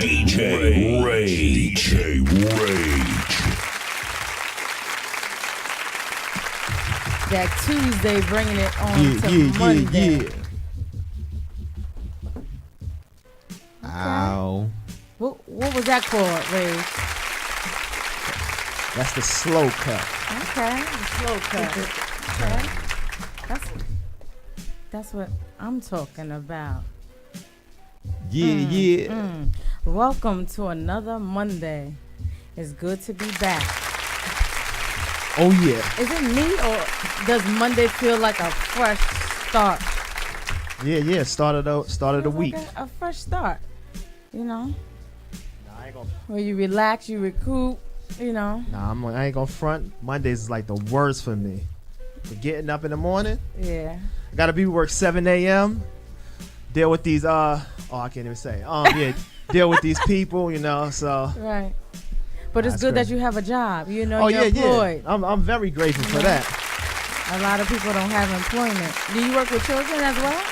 DJ Rage. That Tuesday bringing it on to Monday. Yeah. Ow. What was that called, Ray? That's the slow cut. Okay, the slow cut. Okay. That's what I'm talking about. Yeah. Welcome to another Monday. It's good to be back. Oh yeah. Is it me or does Monday feel like a fresh start? Yeah. Started the week. Like a fresh start. You know? Nah, I ain't gonna. Where you relax, you recoup, you know? Nah, I ain't gonna front. Mondays is like the worst for me. For getting up in the morning. Yeah. I gotta be work 7 a.m. Deal with these I can't even say. Deal with these people, you know. So. Right. But it's good that you have a job. You know, you're employed. Yeah. I'm very grateful for that. A lot of people don't have employment. Do you work with children as well?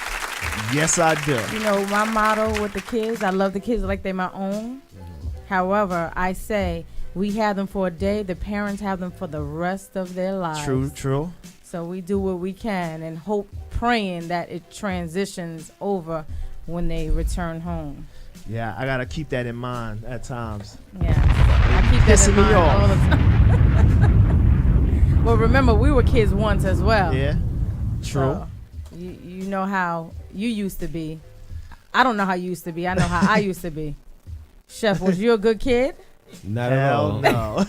Yes, I do. You know, my motto with the kids, I love the kids like they're my own. However, I say we have them for a day. The parents have them for the rest of their lives. True. So we do what we can and hope, praying that it transitions over when they return home. Yeah, I gotta keep that in mind at times. Yeah, I keep that in mind all the time. Well, remember, we were kids once as well. Yeah, true. So, you know how you used to be. I don't know how you used to be. I know how I used to be. Chef, was you a good kid? Not at all. No.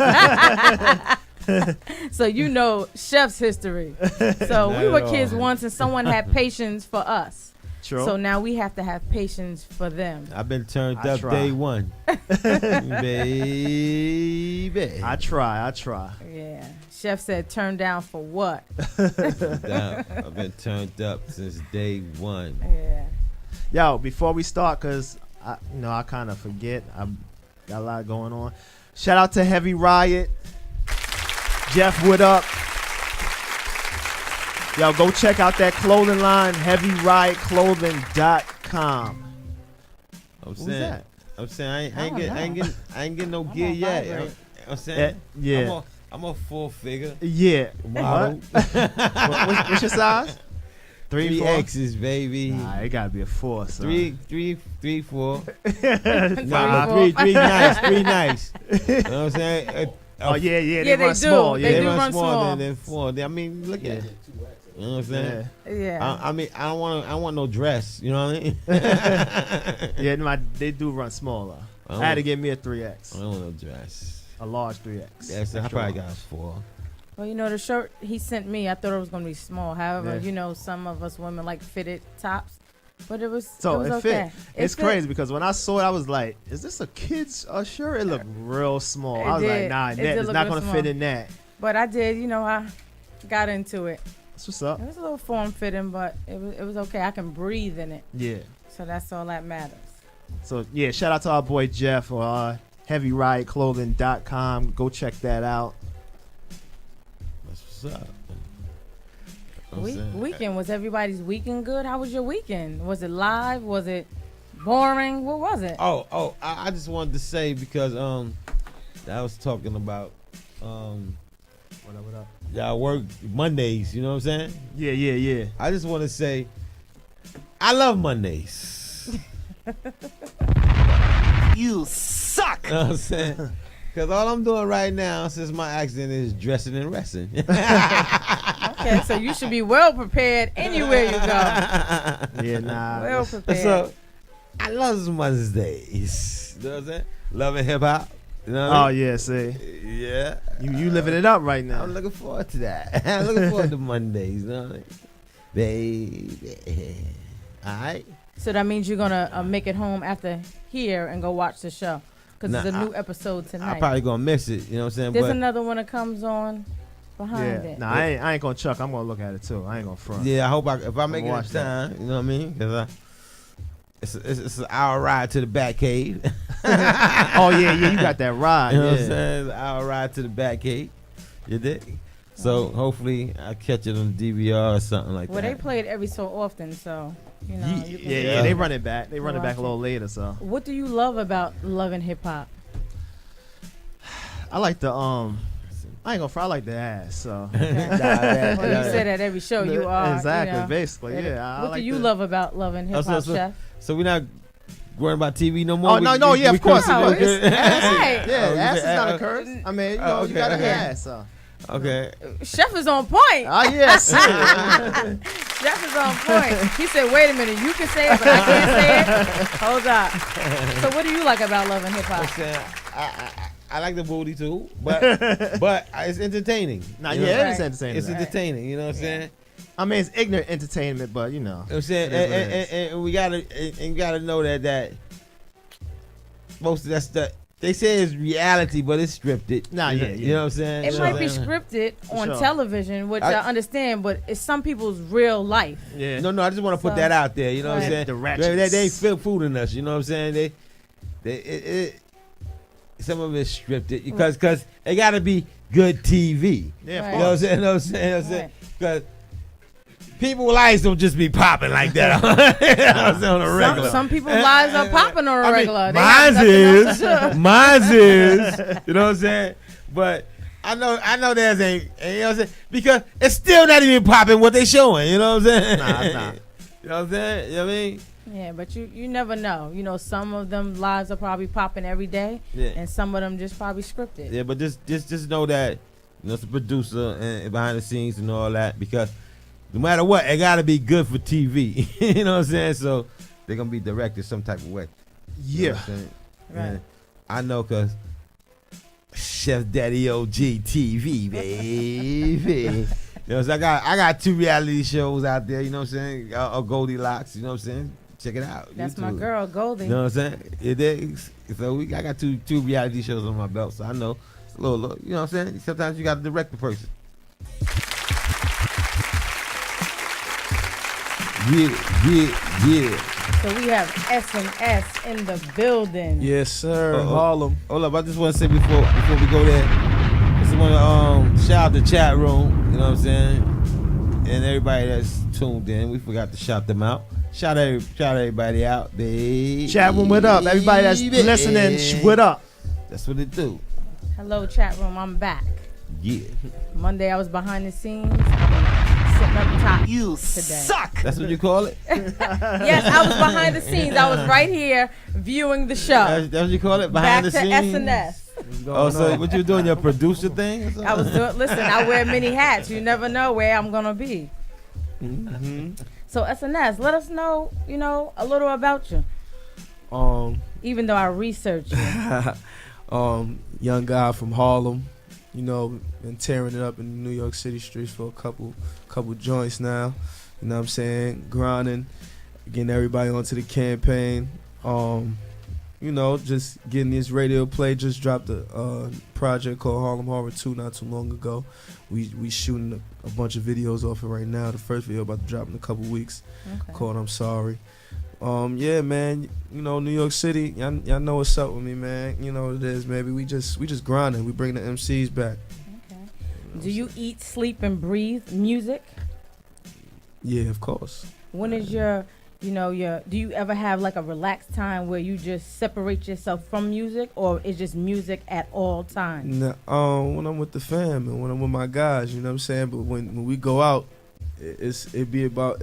So you know Chef's history. So we were kids once and someone had patience for us. True. So now we have to have patience for them. I've been turned up day one. Baby. I try. Yeah. Chef said turn down for what? I've been turned up since day one. Yeah. Yo, before we start, because I kind of forget. I got a lot going on. Shout out to Heavy Riot. Jeff, what up? Yo, go check out that clothing line, heavyriotclothing.com. I'm saying I ain't getting no gear yet. You know what I'm saying? Yeah. I'm a full figure. Yeah. Model. What's your size? 3 X's, baby. Nah, it gotta be a 4. So. 3, 4. Nah, three nice. You know what I'm saying? They run small. They do run run small. Than 4. I mean, look at it. You know what I'm saying? Yeah. I mean, I don't want no dress. You know what I mean? They do run smaller. I had to get me a 3X. I don't want no dress. A large 3X. Yes, I probably got a 4. Well, you know, the shirt he sent me, I thought it was going to be small. However, you know, some of us women like fitted tops. But it was okay. Fit. It's crazy because when I saw it, I was like, is this a kid's shirt? It looked real small. I was like, nah, it's not going to fit in that. But I did, you know, I got into it. That's what's up. It was a little form-fitting, but it was okay. I can breathe in it. Yeah. So that's all that matters. So, yeah, shout out to our boy Jeff or heavyriotclothing.com. Go check that out. That's what's up. Weekend, was everybody's weekend good? How was your weekend? Was it live? Was it boring? What was it? I just wanted to say because I was talking about what up? Y'all work Mondays, you know what I'm saying? Yeah. I just want to say I love Mondays. You suck. You know what I'm saying? Because all I'm doing right now since my accident is dressing and resting. Okay, so you should be well prepared anywhere you go. Yeah, nah. Well prepared. So I love Mondays. You know what I'm saying? Loving hip hop. You know what I mean? Yeah, see. Yeah. You living it up right now. I'm looking forward to that. I'm looking forward to Mondays. You know what I mean? Baby. All right. So that means you're going to make it home after here and go watch the show. Because there's a new episode tonight. I'm probably going to miss it. You know what I'm saying? There's another one that comes on behind it. Nah, I ain't going to chuck. I'm going to look at it too. I ain't going to front. Yeah, I hope if I make it in time, you know what I mean? Because it's an hour ride to the Batcave. Oh, yeah, you got that ride. You know what I'm saying? It's an hour ride to the Batcave. You dig? So hopefully I catch it on the DVR or something like Well, that. they play it every so often, so you know. You can Yeah, they run it back. They run it back a little later. So What do you love about loving hip hop? I like the I ain't gonna fry, I like the ass. So Well, you say that every show. You are exactly, you know. basically. Yeah. I What like do you the- love about loving hip hop, so- Chef? So we're not worrying about TV no more. Oh no, yeah, of course. No, It's ass. Right. Yeah, Oh, you ass is said not a ass. curse. I mean, you know, Oh, you got an okay. ass. So. Okay. Chef is on point. Oh yes. Chef is on point. He said, "Wait a minute, you can say it, but I can't say it." Hold up. So, what do you like about loving hip I'm hop? saying, I like the booty too, but it's entertaining. Nah, You know? yeah, it is Right. entertaining. It's though. entertaining. You know what I'm saying? I mean, it's ignorant entertainment, but you know. You know what I'm saying? It is what it is. And we gotta know that most of that stuff they say it's reality, but it's scripted. Nah, yeah. You know what I'm saying? It You know might what be I'm saying? scripted on sure. television, which I understand, but it's some people's real life. Yeah. No, I just want to put So- that out there. You know what I'm Right. saying? The They ratchets. ain't fooling us. You know what I'm saying? Some of it's scripted because it got to be good TV. Yeah, of Right. You know what I'm course. saying? You know what I'm saying? Right. Because people's lives don't just be popping like that. You know what I'm saying? On a regular. Some people's lives are popping on a I mean, regular. They have Mine's nothing else to is. do. Mine's is. You know what I'm saying? But I know there's you know what I'm saying? Because it's still not even popping what they showing. You know what I'm saying? Nah, it's not. You know what I'm saying? You know what I mean? Yeah, but you never know. You know, some of them lives are probably popping every day, Yeah. and some of them just probably scripted. Yeah, but just know that it's a producer and behind the scenes and all that, because no matter what, it gotta be good for TV. You know what I'm saying? So they're gonna be directed some type of way. You know Yeah. what I'm saying? Right. And I know, cause Chef Daddy OG TV, baby. You know, so I got 2 reality shows out there. You know what I'm saying? Goldilocks. You know what I'm saying? Check it out. That's my YouTube. girl, Goldie. You know what I'm saying? It is. So I got two reality shows on my belt, so I know it's a little, you know what I'm saying? Sometimes you got to direct the person. Yeah. So we have SNS in the building. Yes, sir. Uh-oh. Harlem. Hold up, I just want to say before we go there, I just want to shout out the chat room. You know what I'm saying? And everybody that's tuned in, we forgot to shout them out. Shout everybody out, baby. Chat room, what up? Everybody that's listening, what up? That's what it do. Hello, chat room. I'm back. Yeah. Monday I was behind the scenes. I'm sitting up top. You today. suck. That's what you call it? Yes, I was behind the scenes. I was right here viewing the show. That's what you call it? Back Behind the to scenes? SNS. Oh, so what you doing? Your producer thing? Or something? I was doing. Listen, I wear many hats. You never know where I'm gonna be. Mm-hmm. So SNS, let us know. You know a little about you. Even though I researched you. Young guy from Harlem. You know, been tearing it up in the New York City streets for a couple joints now. You know what I'm saying? Grinding, getting everybody onto the campaign. You know, just getting this radio play. Just dropped a project called Harlem Horror 2 not too long ago. We shooting a bunch of videos off it right now. The first video about to drop in a couple weeks Okay. called I'm Sorry. Yeah, man. You know, New York City. Y'all know what's up with me, man. You know what it is, baby. We just grinding. We bring the MCs back. Okay. Do you eat, sleep, and breathe music? Yeah, of course. When is your do you ever have like a relaxed time where you just separate yourself from music, or is just music at all times? Nah, when I'm with the fam and when I'm with my guys, you know what I'm saying. But when we go out, it be about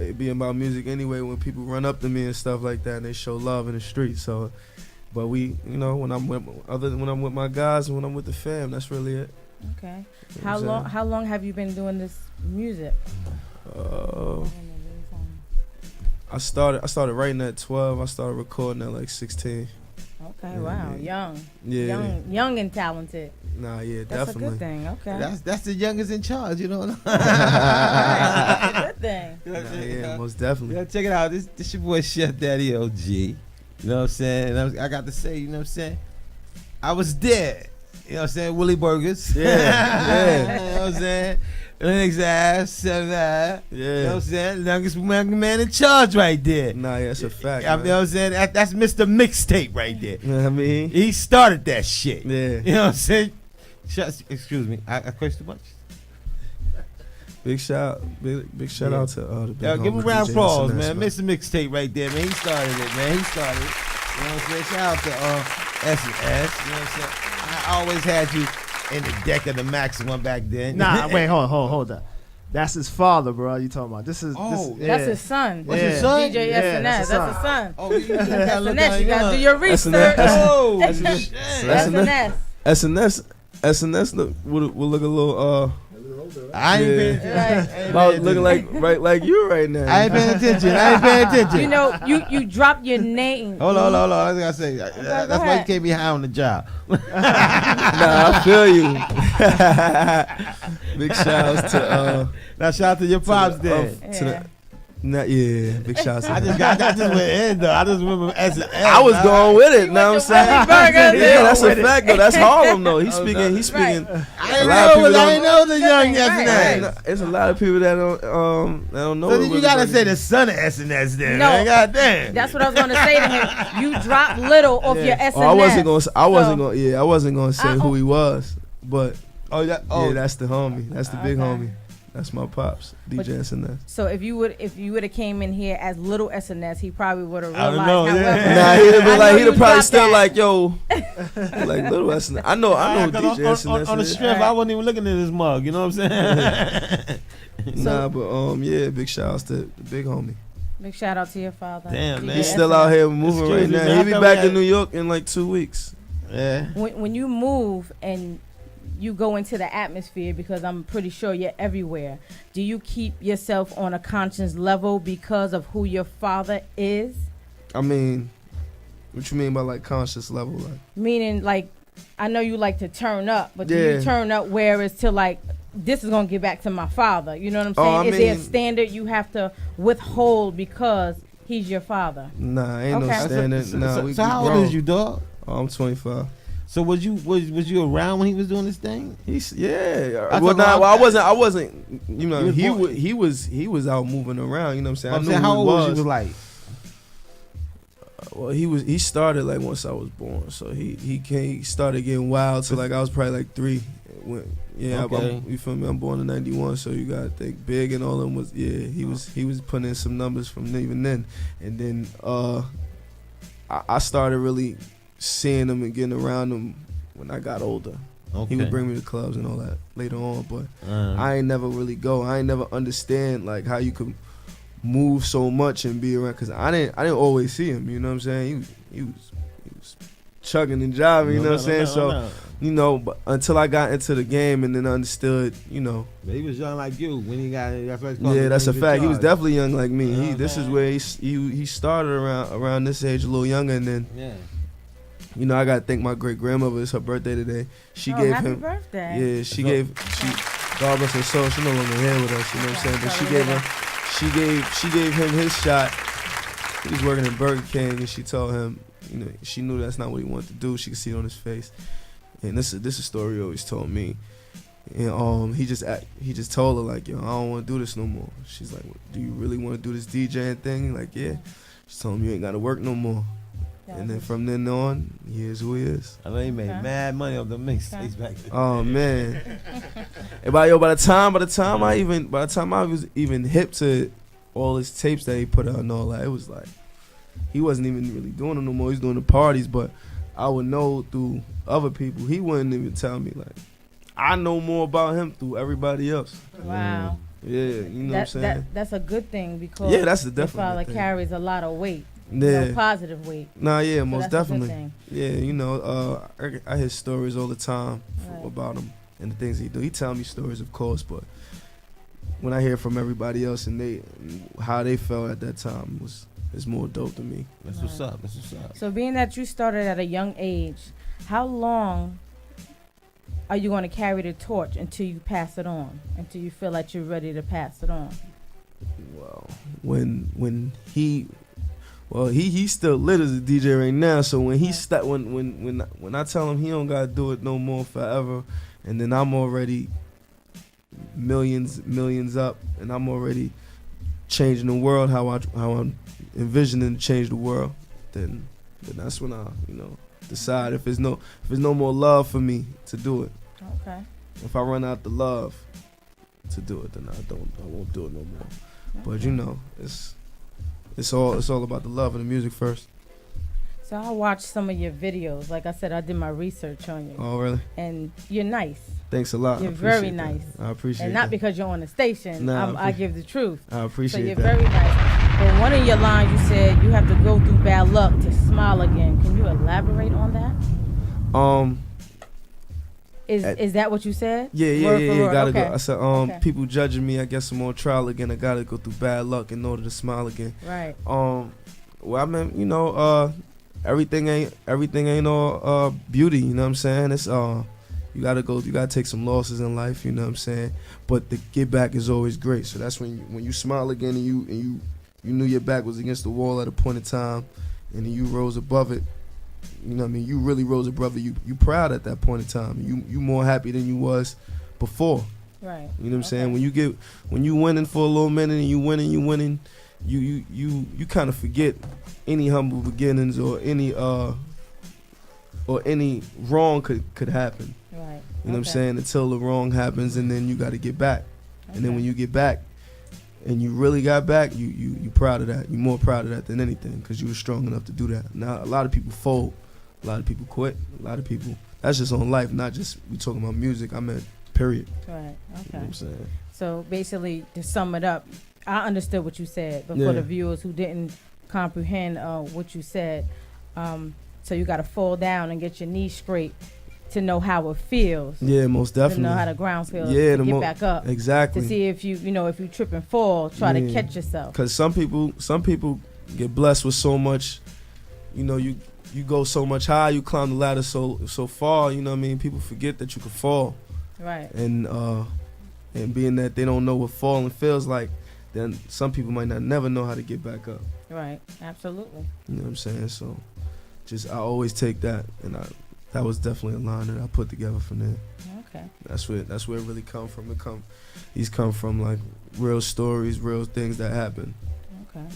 music anyway. When people run up to me and stuff like that, and they show love in the street. So, but we, you know, when I'm with my guys and when I'm with the fam, that's really it. Okay. You know what I'm How long have you been doing this music? I started writing at 12. I started recording at like 16. Okay. Yeah, Wow. yeah. Young. Yeah. Young and talented. Nah, yeah, That's definitely. a good thing. Okay. That's the youngest in charge, you know. That's a good thing. Nah, yeah, most definitely. Yeah, check it out. This your boy Chef Daddy OG. You know what I'm saying? And I got to say, you know what I'm saying? I was there. You know what I'm saying? Willie Burgers. Yeah. You know what I'm saying? Linux ass, 7 eye. Yeah. You know what I'm saying? Youngest man in charge right there. Nah, yeah, that's a fact. You know what I'm saying? That's Mr. Mixtape right there. You know what I mean? He started that shit. Yeah. You know what I'm saying? Excuse me. I cursed too much? Big shout out to the big Yo, give him a homie round of DJ applause, SNS, man. Mr. Mixtape right there, man. He started it, man. He started it. You know what I'm saying? Shout out to SNS. You know what I'm saying? I always had you in the deck of the maximum back then. Nah, wait, hold up. That's his father, bro. You talking about? This is That's his son. What's his son? DJ Yeah, SNS. that's That's his his son. Oh, you gotta look SNS. You gotta do your research. Oh, SNS. SNS will look a little I ain't paying attention. Right. I ain't paying about attention. looking like you right now. I ain't paying attention. You know, you dropped your name. Hold on. I was gonna say that's go why you ahead. can't be high on the job. Nah, I feel you. Big shouts to Now shout out to your pops, then. big shouts. To I just went in though. I just remember SNS. I was going with it. Know what I'm saying? Burger. Yeah, that's a fact though. That's Harlem though. He's speaking. Right. He's speaking. I A ain't lot of people know the young Right, SNS. right. There's a lot of people that don't know. So it then you was gotta like- say the son of SNS then. No. Man. God damn. That's what I was gonna say to him. You dropped little off your SNS. Oh, I wasn't gonna say who he was, but that. yeah, that's the homie. That's the big Okay. homie. That's my pops, DJ SNS. So if you would have came in here as little SNS, he probably would have I don't realized. know, However, yeah. Nah, he'd have I been know like, you he'd have probably dropped still that. like, yo, like little SNS. I know DJ SNS. on the is. strip, I wasn't even looking at his mug. You know what I'm saying? Nah, but yeah, big shouts to the big homie. Big shout out to your father. Damn, man. He's still out here moving Excuse right me, now. man, He'll be how come back we in New York in like 2 weeks. Yeah. When you move and you go into the atmosphere, because I'm pretty sure you're everywhere, do you keep yourself on a conscious level because of who your father is? I mean, what you mean by like conscious level? Like, Meaning, like, I know you like to turn up, but do Yeah. you turn up where it's to like, this is gonna get back to my father? You know what I'm saying? Oh, I Is there a mean- standard you have to withhold because he's your father? nah, ain't no Okay. standard. So, Nah, so, we so how old grown. is you, dog? Oh, I'm 25. So was you around when he was doing this thing? He's I Well, thought- nah, well, I wasn't. You know, You was he was out moving around. You know what I'm saying? I'm I saying, knew how who old he was you? Was like, Well, he started like once I was born, so he started getting wild. So like I was probably like 3. Okay. You feel me? I'm born in '91, so you gotta think Big and all them was he was putting in some numbers from even then, and then I started really seeing him and getting around him when I got older. okay. He would bring me to clubs and all that later on, but Uh, I ain't never really go. I ain't never understand like how you could move so much and be around, cause I didn't always see him. You know what I'm saying? He was chugging and jiving. You know what I'm saying? So you know, but until I got into the game and then understood, you know. But he was young like you when he got. That's what it's Yeah, that's a fact. He was definitely young like me. Yeah, This is man. where he started around this age, a little younger, and then Yeah. you know I gotta thank my great grandmother. It's her birthday today. She gave happy him. birthday. Yeah, she God bless her soul. She no longer here with us. You know what I'm saying? But she gave him his shot. He was working at Burger King, and she told him, you know, she knew that's not what he wanted to do. She could see it on his face. And this is a story he always told me. And he just told her like, yo, I don't want to do this no more. She's like, do you really want to do this DJing thing? Like, yeah. She told him you ain't got to work no more. And then from then on, he is who he is. I know he made Okay. mad money off the mixtapes back then. Oh man! And by the time I was even hip to all his tapes that he put out and all that, it was like he wasn't even really doing them no more. He was doing the parties, but I would know through other people. He wouldn't even tell me like I know more about him through everybody else. Wow. Yeah, you know what I'm saying? That's a good thing because Yeah, that's the your definitely father good thing. carries a lot of weight. You Yeah. know, positive weight. Nah, yeah, So most that's a good definitely. thing. Yeah, you know, I hear stories all the time Right. about him and the things he do. He tell me stories, of course, but when I hear from everybody else and how they felt at that time is more dope to me. That's what's up. That's what's up. So being that you started at a young age, how long are you going to carry the torch until you pass it on? Until you feel like you're ready to pass it on? Well, when he's still lit as a DJ right now. So when he when I tell him he don't gotta do it no more forever, and then I'm already millions up, and I'm already changing the world how I'm envisioning to change the world, then that's when I decide if there's no more love for me to do it. Okay. If I run out the love, to do it, then I won't do it no more. But you know, it's all about the love and the music first. So I watched some of your videos. Like I said, I did my research on you. Oh really? And you're nice. Thanks a lot. You're very nice. I appreciate it. And not because you're on the station. Nah, I give the truth. I appreciate so you're that. very nice. But one of your lines, you said you have to go through bad luck to smile again. Can you elaborate on that? Is that what you said? Yeah. Gotta okay. go. I said, people judging me. I guess I'm on trial again. I gotta go through bad luck in order to smile again. Right. Well, I mean, you know, everything ain't all beauty. You know what I'm saying? It's you gotta take some losses in life. You know what I'm saying? But the get back is always great. So that's when you smile again and you knew your back was against the wall at a point in time, and then you rose above it. You know what I mean? You really rose above it. You proud at that point in time. You more happy than you was before. Right. You know what I'm saying? When you winning for a little minute and you winning, you kind of forget any humble beginnings or any wrong could happen. Right. You know what I'm saying? Until the wrong happens, and then you got to get back. And then when you get back, and you really got back, you proud of that. You're more proud of that than anything because you were strong enough to do that. Now a lot of people fold, a lot of people quit, a lot of people. That's just on life, not just we talking about music. I meant period. Right. Okay. You know what I'm saying? So basically, to sum it up, I understood what you said, but for the viewers who didn't comprehend what you said, so you got to fall down and get your knees straight to know how it feels. Yeah, most definitely. To know how the ground feels. Yeah, to get back up. Exactly. To see if if you trip and fall, try to catch yourself. Because some people get blessed with so much. You know, you go so much high, you climb the ladder so far. You know what I mean? People forget that you can fall. Right. And being that they don't know what falling feels like, then some people might not never know how to get back up. Right. Absolutely. You know what I'm saying? So, I always take that, and that was definitely a line that I put together from there. Okay. That's where it really come from. These come from like real stories, real things that happen. Okay.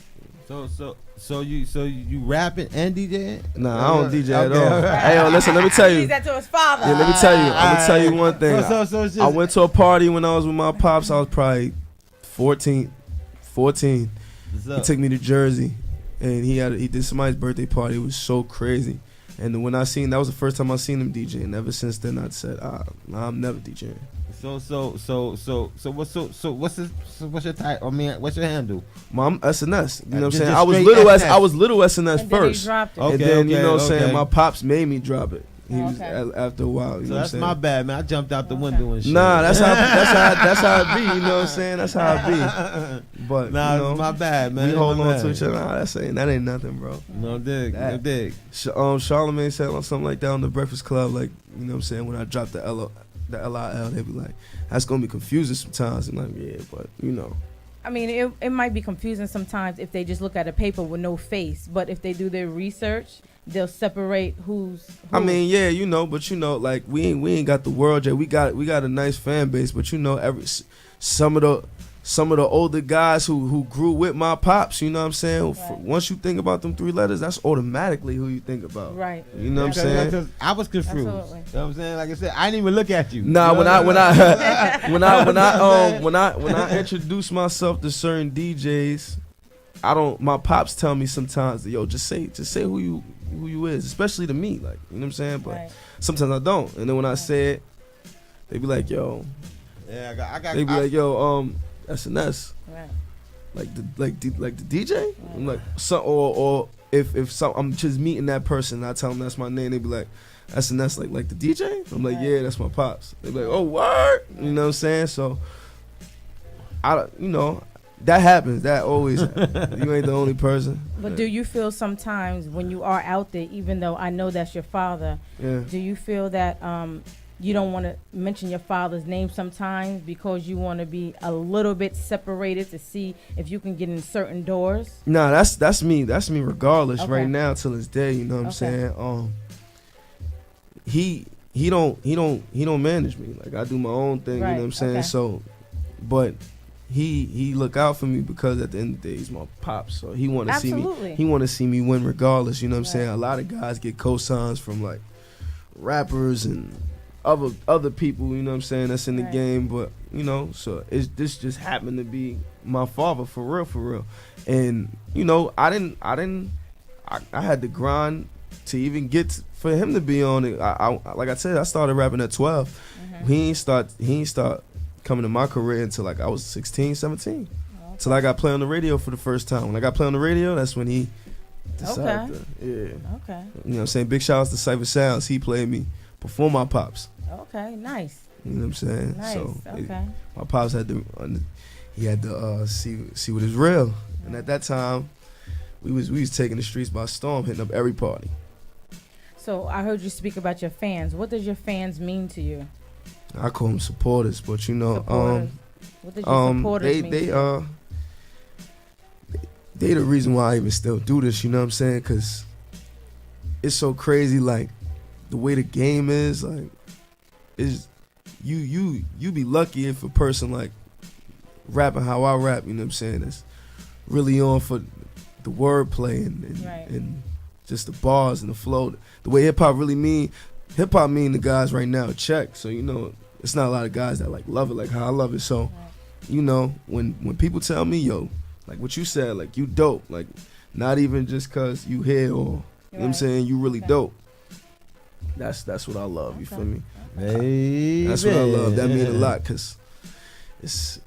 So you rapping and DJing? Nah, I don't DJ at all. Right. Hey, yo, listen, let me tell you. He's that to his father. Yeah, let me tell you. I'm gonna tell you one thing. So it's just, I went to a party when I was with my pops. I was probably 14. He took me to Jersey, and he did somebody's birthday party. It was so crazy. And when that was the first time I seen him DJ. And ever since then, I said, I'm never DJing. So what's your title? I mean, what's your handle? Mom, SNS. You know what I'm Just saying? straight I was little SNS And then he first. dropped it. And then, you know what I'm Okay. saying, my pops made me drop it. He was Okay. after a while. You So know that's what I'm my saying? bad, man. I jumped out the window and shit. Nah, that's how it be. You know what I'm saying? That's how it be. But Nah, you know, it's my bad, man. we hold My on bad. to each other. Nah, that ain't nothing, bro. No dig. Charlamagne said something like that on the Breakfast Club. Like, you know what I'm saying? When I dropped the LIL, they be like, that's gonna be confusing sometimes. I'm like, yeah, but you know. I mean, it might be confusing sometimes if they just look at a paper with no face, but if they do their research, they'll separate who's who. I mean, yeah, you know, but you know, like we ain't got the world yet. We got a nice fan base, but you know, some of the older guys who grew with my pops, you know what I'm saying? Right. Once you think about them 3 letters, that's automatically who you think about. Right. You know what I'm saying? Because I was confused. Absolutely. You know what I'm saying? Like I said, I didn't even look at you. Nah, You know when what I introduce myself to certain DJs, my pops tell me sometimes, yo, just say who you is, especially to me, like, you know what I'm saying? But Right. sometimes I don't. And then when I say it, they be like, yo, Yeah, I got. they be like, yo, SNS, Right. like the DJ. I'm like, or if I'm just meeting that person, and I tell them that's my name, they be like, SNS, like the DJ. I'm like, Right. yeah, that's my pops. They be like, oh, word, you know what I'm saying? So, that happens. That always happens. You ain't the only person. But do you feel sometimes when you are out there, even though I know that's your father, Yeah. do you feel that you don't want to mention your father's name sometimes because you want to be a little bit separated to see if you can get in certain doors? Nah, that's me. That's me regardless. Okay. Right now till this day, you know what I'm saying? He don't manage me. Like I do my own thing, you know what I'm saying? Okay. So but he look out for me because at the end of the day he's my pops. So he wanna see me. Absolutely. He wanna see me win regardless, you know what I'm Right. saying? A lot of guys get cosigns from like rappers and other people, you know what I'm saying, that's in the Right. game, but you know, so this just happened to be my father for real. And you know, I had to grind to even for him to be on it. I like I said, I started rapping at 12. Mm-hmm. He ain't start coming to my career until like I was 16, 17. Okay. Till I got play on the radio for the first time. When I got play on the radio, that's when he decided Okay. to, yeah. Okay. You know what I'm saying? Big shout outs to Cypher Sounds. He played me before my pops. Okay. Nice. You know what I'm saying? Nice. So Okay. my pops had to see what is real. And at that time, we was taking the streets by storm, hitting up every party. So I heard you speak about your fans. What does your fans mean to you? I call them supporters, but you know, Supporters. What does your supporters mean to you? They the reason why I even still do this. You know what I'm saying? Because it's so crazy, like the way the game is. Like, is you be lucky if a person like rapping how I rap. You know what I'm saying? That's really on for the wordplay and, Right. and just the bars and the flow. The way hip hop really mean. Hip hop mean the guys right now check. So you know, it's not a lot of guys that like love it like how I love it. So. Right. You know, when people tell me, yo, like what you said, like you dope, like not even just cause you here or you know what I'm Right. saying, you really Okay. dope. That's what I love. You Okay. feel me? Baby. That's what I love. That mean a lot, cause it's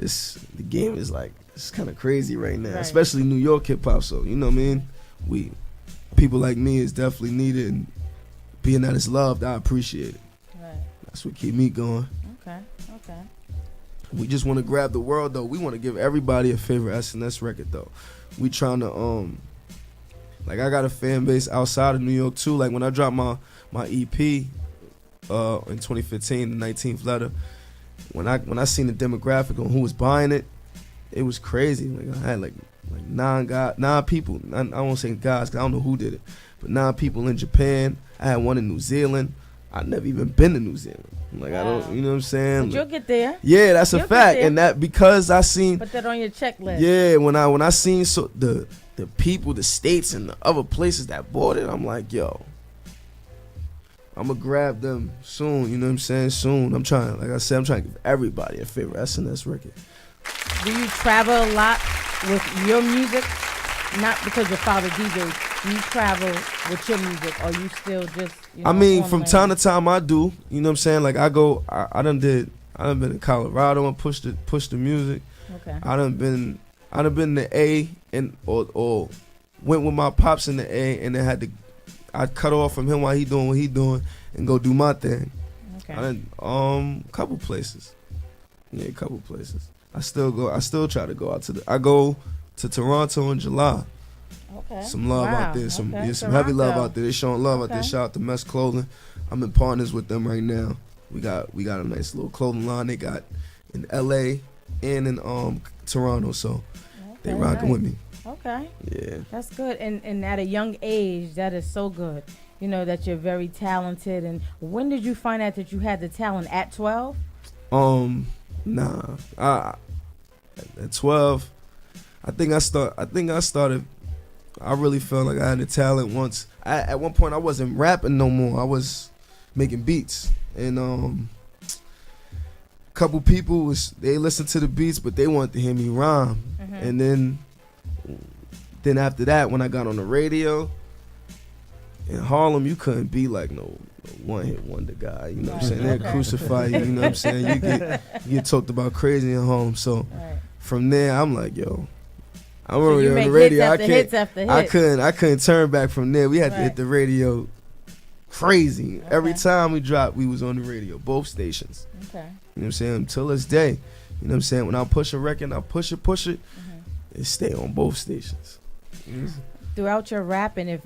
the game is like it's kind of crazy right now, Right. especially New York hip hop. So you know what I mean? People like me is definitely needed, and being that it's loved, I appreciate it. Right. That's what keep me going. Okay. Okay. We just want to grab the world though. We want to give everybody a favorite SNS record though. We trying to like I got a fan base outside of New York too. Like when I dropped my EP in 2015, the 19th letter, when I seen the demographic on who was buying it, it was crazy. Like I had like 9 people. I won't say guys 'cause I don't know who did it, but 9 people in Japan. I had one in New Zealand. I never even been to New Zealand. Like I Wow. don't, you know what I'm saying? But you'll get there. Yeah, that's a You'll get fact, there. and that because I seen, Put that on your checklist. yeah, when I seen so the people, the states, and the other places that bought it, I'm like, yo, I'm gonna grab them soon. You know what I'm saying? Soon. I'm trying, like I said, I'm trying to give everybody a favorite SNS record. Do you travel a lot with your music? Not because your father DJs. Do you travel with your music, or you still just? You know, I mean, on from land? time to time, I do. You know what I'm saying? Like I done been in Colorado and pushed the music. Okay. I done been in the A and or went with my pops in the A and then I cut off from him while he doing what he doing and go do my thing. Okay. I done couple places. Yeah, a couple places. I still try to go out I go to Toronto in July. Okay. Some love Wow. out there. Some Okay. heavy love Toronto. out there. They showing love out there. Okay. Shout out to Mess Clothing. I'm in partners with them right now. We got a nice little clothing line they got in LA and in Toronto, so they Okay, rocking nice. with me. Okay. Yeah. That's good. And at a young age, that is so good. You know, that you're very talented. And when did you find out that you had the talent? At 12? Nah. At 12, I think I started. I really felt like I had the talent once. At one point, I wasn't rapping no more. I was making beats, and a couple people they listened to the beats, but they wanted to hear me rhyme. Mm-hmm. And then after that, when I got on the radio in Harlem, you couldn't be like no one-hit wonder guy. You know what I'm saying? They'll Okay. crucify you. You know what I'm saying? You get talked about crazy in Harlem. So Right. from there, I'm like, yo, I'm So already you on make the radio. hits after hits after hits. I couldn't turn back from there. We had to Right. hit the radio crazy. Every Okay. time we dropped, we was on the radio, both stations. Okay. You know what I'm saying? Until this day. You know what I'm saying? When I push a record, I push it, Mhm. it stay on both stations. Throughout your rapping, if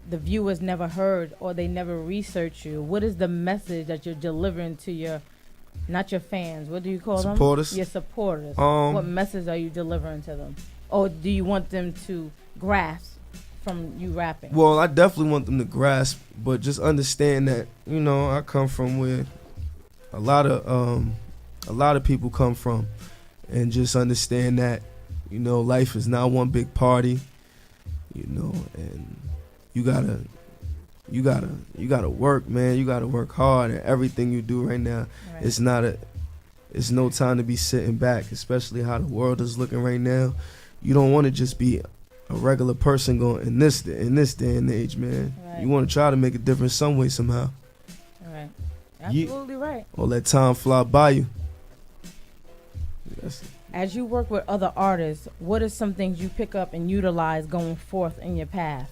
the viewers never heard or they never research you, what is the message that you're delivering to your, not your fans, what do you call Supporters? them? Your supporters. What message are you delivering to them? Or do you want them to grasp from you rapping? Well, I definitely want them to grasp, but just understand that, you know, I come from where a lot of people come from, and just understand that, you know, life is not one big party, you know, and you you gotta work, man. You gotta work hard at everything you do right now. Right. It's no time to be sitting back, especially how the world is looking right now. You don't want to just be a regular person going in this day and age, man. Right. You want to try to make a difference some way, somehow. Right. Absolutely right. Or let time fly by you. Yes. As you work with other artists, what are some things you pick up and utilize going forth in your path?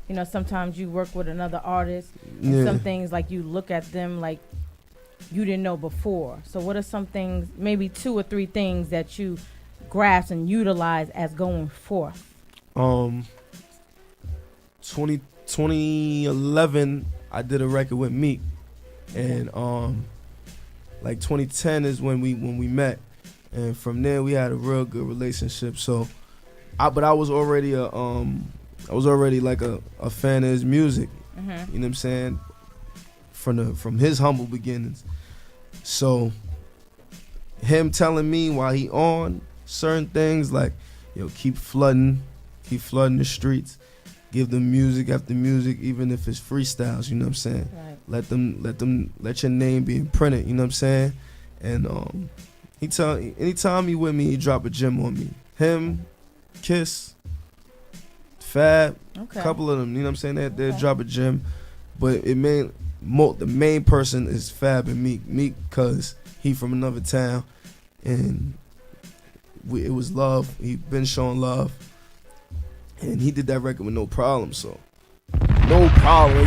You know, sometimes you work with another artist, and some things like you look at them like you didn't know before. So what are some things, maybe 2 or 3 things that you grasp and utilize as going forth? 2011, I did a record with Meek, and like 2010 is when we met, and from there we had a real good relationship. So, I was already like a fan of his music. Mm-hmm. You know what I'm saying? From his humble beginnings. So, him telling me while he on certain things like, yo, keep flooding the streets, give them music after music, even if it's freestyles, you know what I'm saying? Right. Let your name be imprinted, you know what I'm saying? And anytime he with me, he drop a gem on me. Him, Kiss, Fab, Okay. a couple of them, you know what I'm saying? They'll drop a gem, but the main person is Fab and Meek. Meek, cause he from another town, and it was love. He been showing love, and he did that record with no problem. So no problem.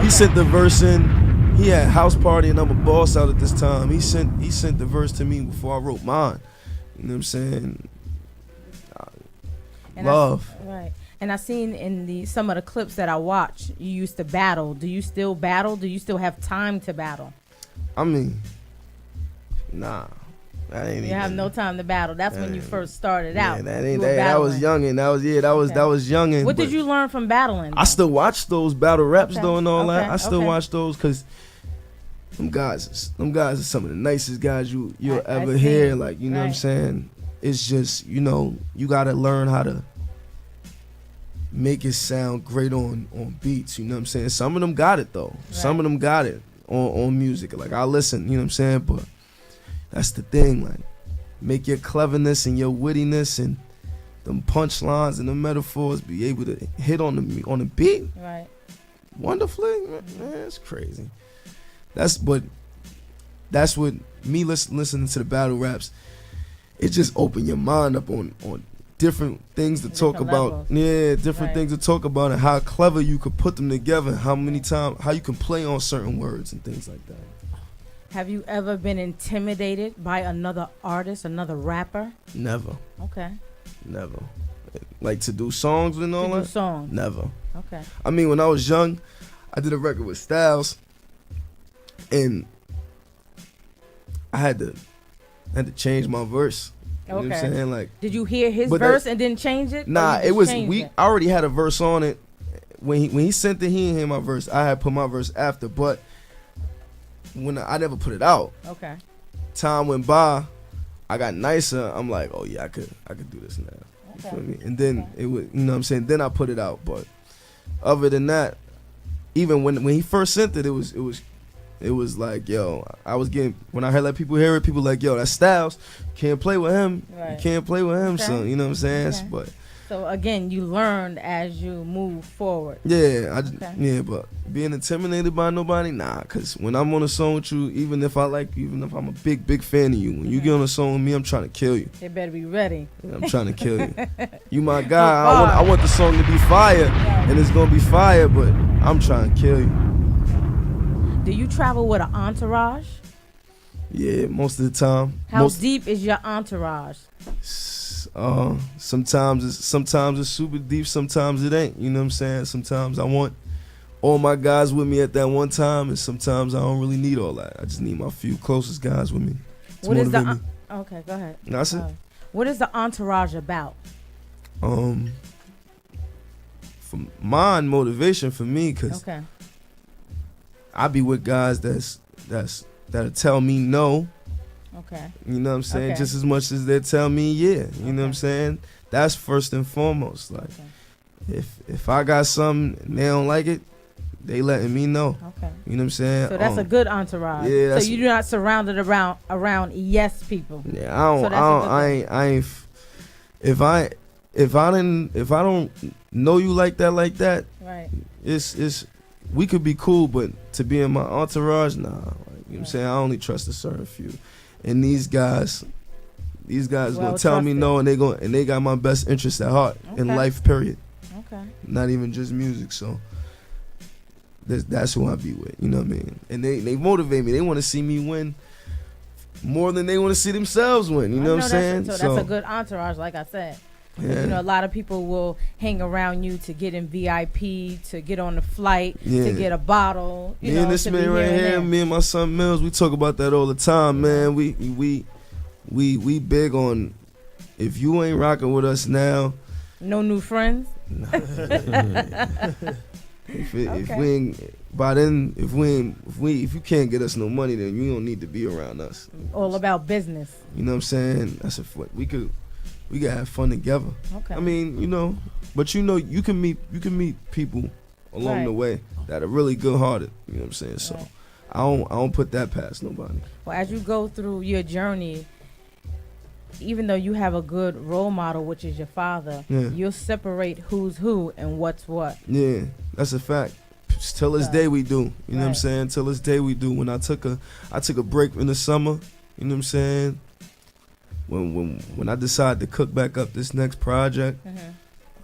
He sent the verse in. He had House Party and I'm a Boss out at this time. He sent the verse to me before I wrote mine. You know what I'm saying? Love. Right. And I seen in some of the clips that I watch, you used to battle. Do you still battle? Do you still have time to battle? I mean, nah. That ain't You have no time to battle. That's when you first started out. Yeah, that was youngin'. That was youngin'. What did you learn from battling? I still watch those battle raps though and all that. I still Okay. watch those because them guys are some of the nicest guys you'll ever see. hear. Like, you know what I'm Right. saying? It's just, you know, you gotta learn how to make it sound great on beats. You know what I'm saying? Some of them got it though. Some of them got it on music. Like, I listen, you know what I'm saying? But that's the thing, like, make your cleverness and your wittiness and them punchlines and the metaphors be able to hit on the beat. Right. Wonderfully, man, it's crazy. That's what me listening to the battle raps. It just open your mind up on different things to talk about. levels. Yeah, different Right. things to talk about and how clever you could put them together. How you can play on certain words and things like that. Have you ever been intimidated by another artist, another rapper? Never. Okay. Never. Like to do songs and all To do that? songs. Never. Okay. I mean, when I was young, I did a record with Styles, and I had to change my verse. You know what I'm Okay. saying? Like, Did you hear his But verse and didn't change it? Or nah, you it just was changed it? I already had a verse on it. When he sent it, he didn't hear my verse. I had put my verse after, but when I never put it out. Okay. Time went by, I got nicer. I'm like, oh yeah, I could do this now. You Okay. feel me? And then it was, you know what I'm saying? Then I put it out. But other than that, even when he first sent it, it was like, yo, I was getting, when I heard like people hear it, people like, yo, that's Styles. Can't play with him. Right. You can't play with him, Okay. son. You know what I'm saying? Okay. But So again, you learned as you move forward. yeah, Okay. but being intimidated by nobody, nah. Cause when I'm on a song with you, even if I'm a big fan of you, when you get on a song with me, I'm trying to kill you. They better be ready. Yeah, I'm trying to kill you. You my guy. I want the song to be fire, and it's gonna be fire. But I'm trying to kill you. Do you travel with an entourage? Yeah, most of the time. How deep is your entourage? Sometimes it's super deep. Sometimes it ain't. You know what I'm saying? Sometimes I want all my guys with me at that one time, and sometimes I don't really need all that. I just need my few closest guys with me. to What is the motivate me. okay? Go ahead. That's it. What is the entourage about? For mine, motivation for me, cause Okay. I be with guys that'll tell me no. Okay. You know what I'm saying? Okay. Just as much as they tell me yeah. You know what I'm Okay. saying? That's first and foremost. Like, Okay. if I got something and they don't like it, they letting me know. Okay. You know what I'm saying? So that's a good entourage. Yeah, so that's you're not surrounded around yes people. Yeah, I ain't. If I don't know you like that, right? It's we could be cool, but to be in my entourage, nah. Like, you know what I'm saying? I only trust a certain few, and these guys gonna tell me no, and they got my best interest at heart in life. Period. Okay. Not even just music. So that's who I be with. You know what I mean? And they motivate me. They want to see me win more than they want to see themselves win. You know what I'm saying? So that's a good entourage, like I said. Yeah. You know, a lot of people will hang around you to get in VIP, to get on the flight, to get a bottle. You know, and this man right here, me and my son Mills, we talk about that all the time, man. We big on, if you ain't rocking with us now, no new friends. If we ain't, by then, if you can't get us no money, then you don't need to be around us. All about business. You know what I'm saying? That's we could have fun together. Okay. I mean, you know, but you know, you can meet people along the way that are really good hearted. You know what I'm saying? So I don't put that past nobody. Well, as you go through your journey, even though you have a good role model, which is your father, you'll separate who's who and what's what. Yeah, that's a fact. Till this day we do. You know what I'm saying? Till this day we do. When I took a break in the summer, you know what I'm saying? When I decided to cook back up this next project,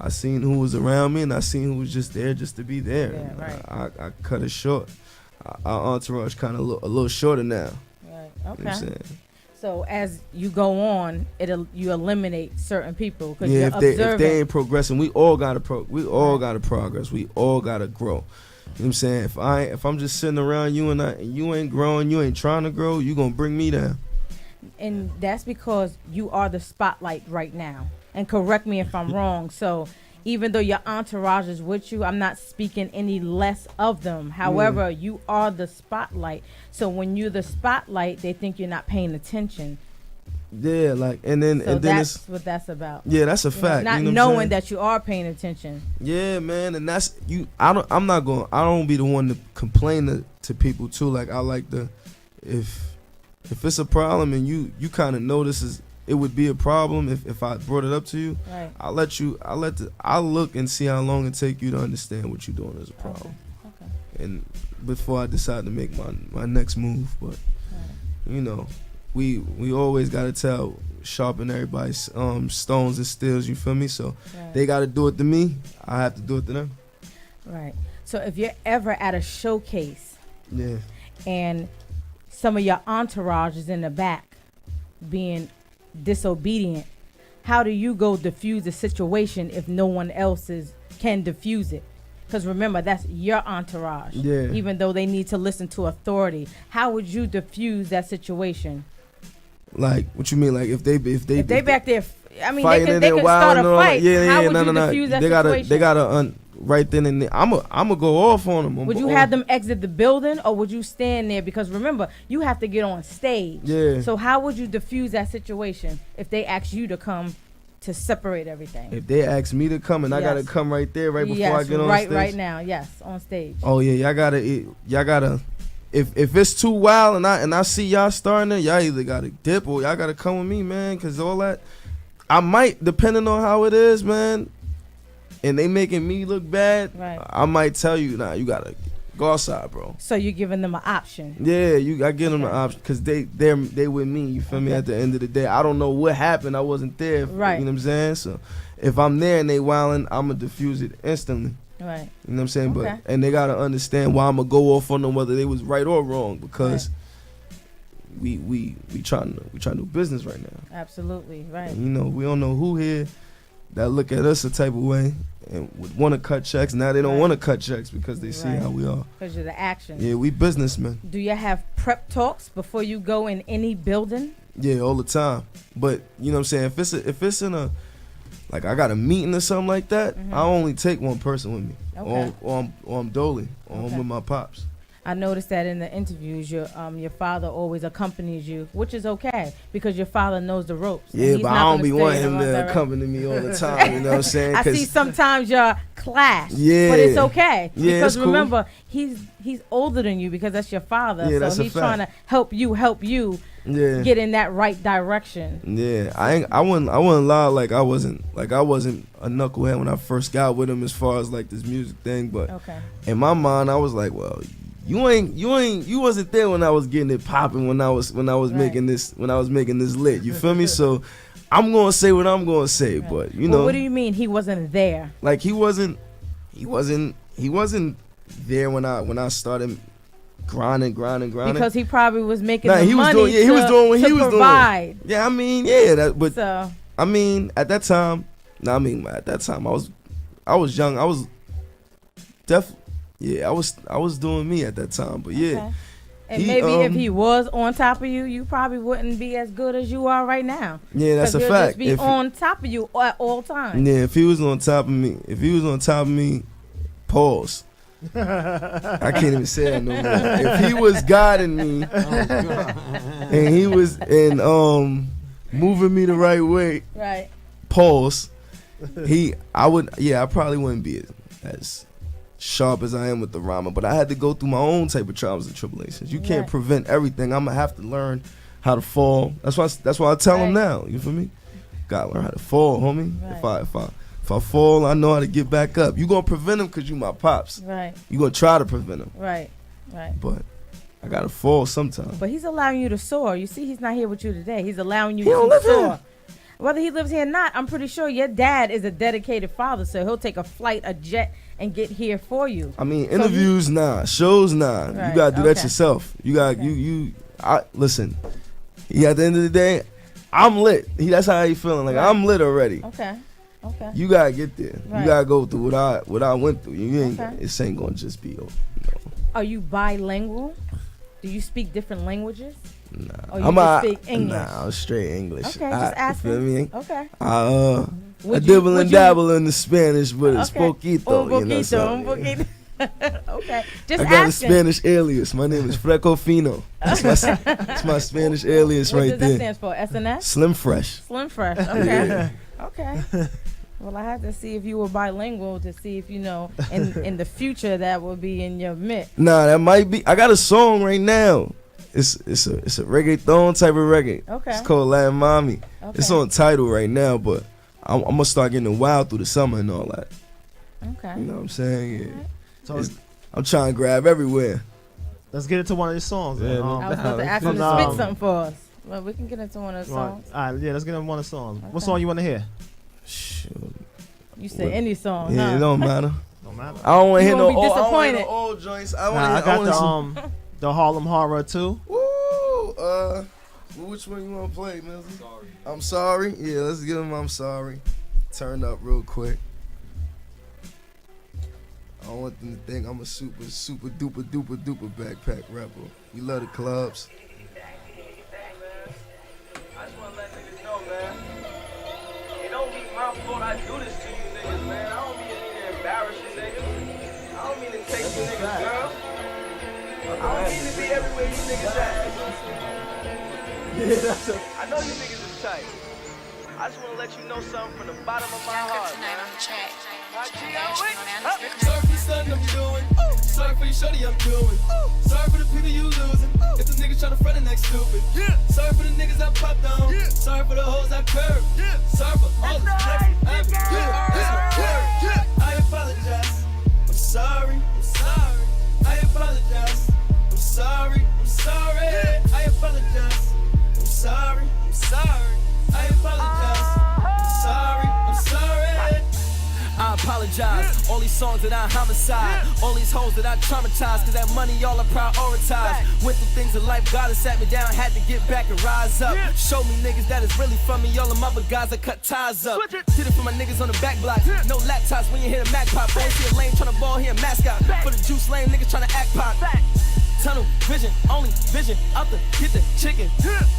I seen who was around me and I seen who was just there just to be there. Yeah, I cut it short. Our entourage kind of a little shorter now. Right. Okay. You know what I'm saying? So as you go on, you eliminate certain people because if they ain't progressing, we all gotta progress. We all gotta grow. You know what I'm saying? If I'm just sitting around you and you ain't growing, you ain't trying to grow, you gonna bring me down. And that's because you are the spotlight right now. And correct me if I'm wrong. So even though your entourage is with you, I'm not speaking any less of them. However, you are the spotlight. So when you're the spotlight, they think you're not paying attention. Yeah, like and then that's what that's about. Yeah, that's a fact. Not knowing that you are paying attention. Yeah, man, and that's you. I don't be the one to complain to people too. Like I like to, if it's a problem and you kind of know it would be a problem if I brought it up to you. Right. I'll look and see how long it take you to understand what you're doing is a problem. Okay. And before I decide to make my next move, but you know. We always gotta sharpen everybody's stones and steels. You feel me? So they gotta do it to me. I have to do it to them. Right. So if you're ever at a showcase, and some of your entourage is in the back, being disobedient, how do you go diffuse the situation if no one else can diffuse it? Because remember, that's your entourage. Yeah. Even though they need to listen to authority, how would you diffuse that situation? Like, what you mean? Like, if they back there, I mean, they could start a fight. How would you diffuse that situation? They gotta right then and there. I'm a go off on them. Would you have them exit the building, or would you stand there? Because remember, you have to get on stage. Yeah. So how would you diffuse that situation if they ask you to come to separate everything? If they ask me to come and I gotta come right there before I get on stage. Right now, yes, on stage. Oh yeah, y'all gotta. If it's too wild and I see y'all starting it, y'all either gotta dip or y'all gotta come with me, man. Cause all that, I might, depending on how it is, man. And they making me look bad. Right. I might tell you, nah, you gotta go outside, bro. So you're giving them an option. Yeah, I give them an option because they with me. You feel me? At the end of the day, I don't know what happened. I wasn't there. Right. You know what I'm saying? So if I'm there and they wilding, I'ma diffuse it instantly. Right. You know what I'm saying? But and they gotta understand why I'm gonna go off on them whether they was right or wrong because we trying to do business right now. Absolutely, right. And, you know, we don't know who here that look at us a type of way and would want to cut checks. Now they don't want to cut checks because they see how we are. Because you're the action. Yeah, we businessmen. Do you have prep talks before you go in any building? Yeah, all the time. But you know what I'm saying? If it's in a like I got a meeting or something like that, I only take one person with me. Okay. Or I'm dolly, or I'm with my pops. I noticed that in the interviews, your father always accompanies you, which is okay because your father knows the ropes. Yeah, but I don't be wanting him to accompany me all the time. You know what I'm saying? I see sometimes y'all clash, yeah, but it's okay yeah, because remember he's older than you because that's your father. Yeah, so he's trying to help you get in that right direction. Yeah, I wouldn't lie, like I wasn't a knucklehead when I first got with him as far as like this music thing, but in my mind I was like, well, you wasn't there when I was getting it popping, when I was making this lit. You feel me? So I'm gonna say what I'm gonna say, but you know. What do you mean he wasn't there? Like he wasn't there when I started grinding. Because he probably was making he was money. He was doing what he was provide. doing. Yeah, I mean, yeah, so. I mean, at that time, I was young. I was I was doing me at that time. But yeah. Okay. And maybe if he was on top of you, you probably wouldn't be as good as you are right now. Yeah, that's a fact. Just be on top of you at all times. Yeah, if he was on top of me, pause. I can't even say that no more. If he was guiding me, and he was moving me the right way, right? Pause. I probably wouldn't be as sharp as I am with the rhymer, but I had to go through my own type of trials and tribulations. You can't prevent everything. I'm gonna have to learn how to fall. That's why I tell him now. You feel me? Gotta learn how to fall, homie. Right. If I fall, I know how to get back up. You gonna prevent him because you my pops. Right. You gonna try to prevent him. Right. But I gotta fall sometime. But he's allowing you to soar. You see, he's not here with you today. He's allowing you to soar. Here. Whether he lives here or not, I'm pretty sure your dad is a dedicated father, so he'll take a flight, a jet, and get here for you. I mean, interviews, shows, Right. You gotta do that yourself. You got listen. At the end of the day, I'm lit. That's how he feeling. Like I'm lit already. Okay. You gotta get there. Right. You gotta go through what I went through. You ain't. It ain't gonna just be. Are you bilingual? Do you speak different languages? Nah. Or you just speak English? Nah, I'm straight English. Okay, just asking. You feel me? Okay. I dibble and dabble in the Spanish, but it's poquito. You know what I'm Okay, just I got a Spanish alias. My name is Freco Fino. That's my Spanish alias right there. What does that stand for? SNS? Slim Fresh. Slim Fresh. Okay. Okay. Well, I had to see if you were bilingual to see if in the future that would be in your mix. Nah, that might be. I got a song right now. It's a reggaeton type of reggae. Okay. It's called Latin Mommy. Okay. It's on Tidal right now, but I'm gonna start getting wild through the summer and all that. Okay. You know what I'm saying? Yeah. Right. So I'm trying to grab everywhere. Let's get into one of these songs. I was about to ask him to spit something for us. Well, we can get into one of the songs. All right, let's get into one of the songs. Okay. What song you want to hear? Shoot. You say any song, yeah, huh? it don't matter. Don't matter. I don't want to hear no old joints. I got the Harlem Horror too. Woo! Which one you want to play, man? I'm sorry. Yeah, let's give him I'm sorry. Turn up real quick. I don't want them to think I'm a super duper backpack rapper. We love the clubs. I just want to let niggas know, man. It don't be my fault I do this to you niggas, man. I don't mean to embarrass you niggas. I don't mean to take you niggas, girl. I don't mean to be everywhere you niggas at. I know you niggas is tight. I just want to let you know something from the bottom of my heart. Sorry for the something I'm doing. Sorry for your shorty I'm doing. Sorry for the people you losing. If the niggas tryna front and act stupid. Sorry for the niggas I popped on. Sorry for the hoes I curved. Sorry for all the next I apologize. I'm sorry. I apologize. I'm sorry. I apologize. I'm sorry. I apologize. I'm sorry. I apologize. All these songs that I homicide. All these hoes that I traumatize. Cause that money all I prioritize. Went through things in life, God has sat me down. Had to get back and rise up. Show me niggas that is really from me. All them other guys that cut ties up. Did it for my niggas on the back block. No laptops when you hear the Mac pop. Always see a lane tryna ball here, mascot. For the juice lane, niggas tryna act pop. tunnel vision, only vision out the get the chicken.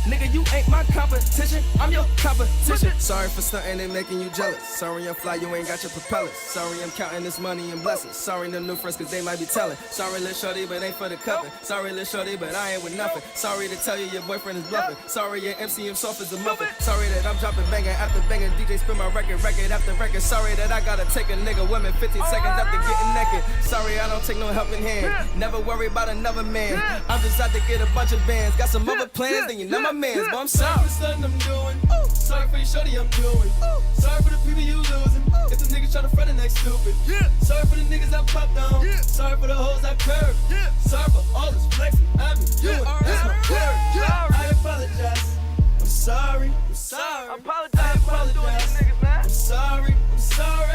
Nigga, you ain't my competition, I'm your competition. Sorry for stunting and making you jealous. Sorry I'm fly, you ain't got your propellers. Sorry I'm counting this money and blessings. Sorry the new friends cause they might be telling. Sorry lil' shorty but ain't for the cuffing. Sorry lil' shorty but I ain't with nothing. Sorry to tell you your boyfriend is bluffing. Sorry your MC soft as a muffin. Sorry that I'm dropping banging after banging. DJ spin my record after record. Sorry that I gotta take a nigga women 15 seconds after getting naked. Sorry I don't take no helping hand. Never worry about another man. I'm just out to get a bunch of bands. Got some other plans, then you know my mans. But I'm sorry for the stunting I'm doing. Sorry for your shorty I'm doing. Sorry for the people you losing. If the niggas try to front and act stupid. Sorry for the niggas I popped on. Sorry for the hoes I curved. Sorry for all this flexing I be doing. That's my word. I apologize. I'm sorry. I'm sorry. I apologize for what I'm doing to these niggas, man. I'm sorry. I'm sorry.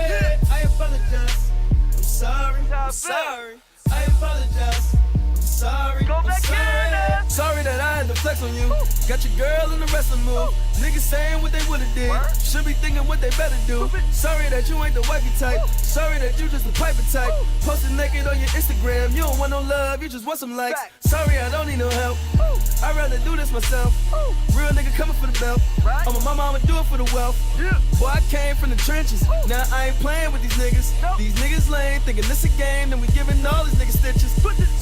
I apologize. I'm sorry. how I'm it sorry. I apologize. I'm sorry. Go I'm back in sorry. there. Sorry that I had to flex on you. Got your girl in the wrestling move. Niggas saying what they would've did. Should be thinking what they better do. Sorry that you ain't the wifey type. Sorry that you just the piper type. Posting naked on your Instagram. You don't want no love, you just want some likes. Sorry I don't need no help. I'd rather do this myself. Real nigga coming for the belt. I'm a mama, I'ma do it for the wealth. Boy, I came from the trenches. Now I ain't playing with these niggas. These niggas lame, thinking this a game, then we giving all these niggas stitches.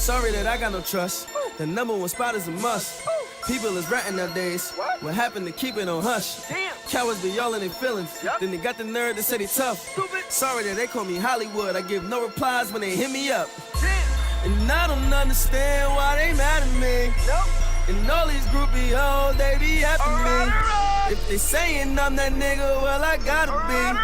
Sorry that I got no trust. The number one spot is a must. People is ratting nowadays. What happened to keep it on hush? Cowards be all in their feelings. Then they got the nerve to say they tough. Sorry that they call me Hollywood. I give no replies when they hit me up. And I don't understand why they mad at me. And all these groupie hoes, they be after me. If they saying I'm that nigga, well I gotta be.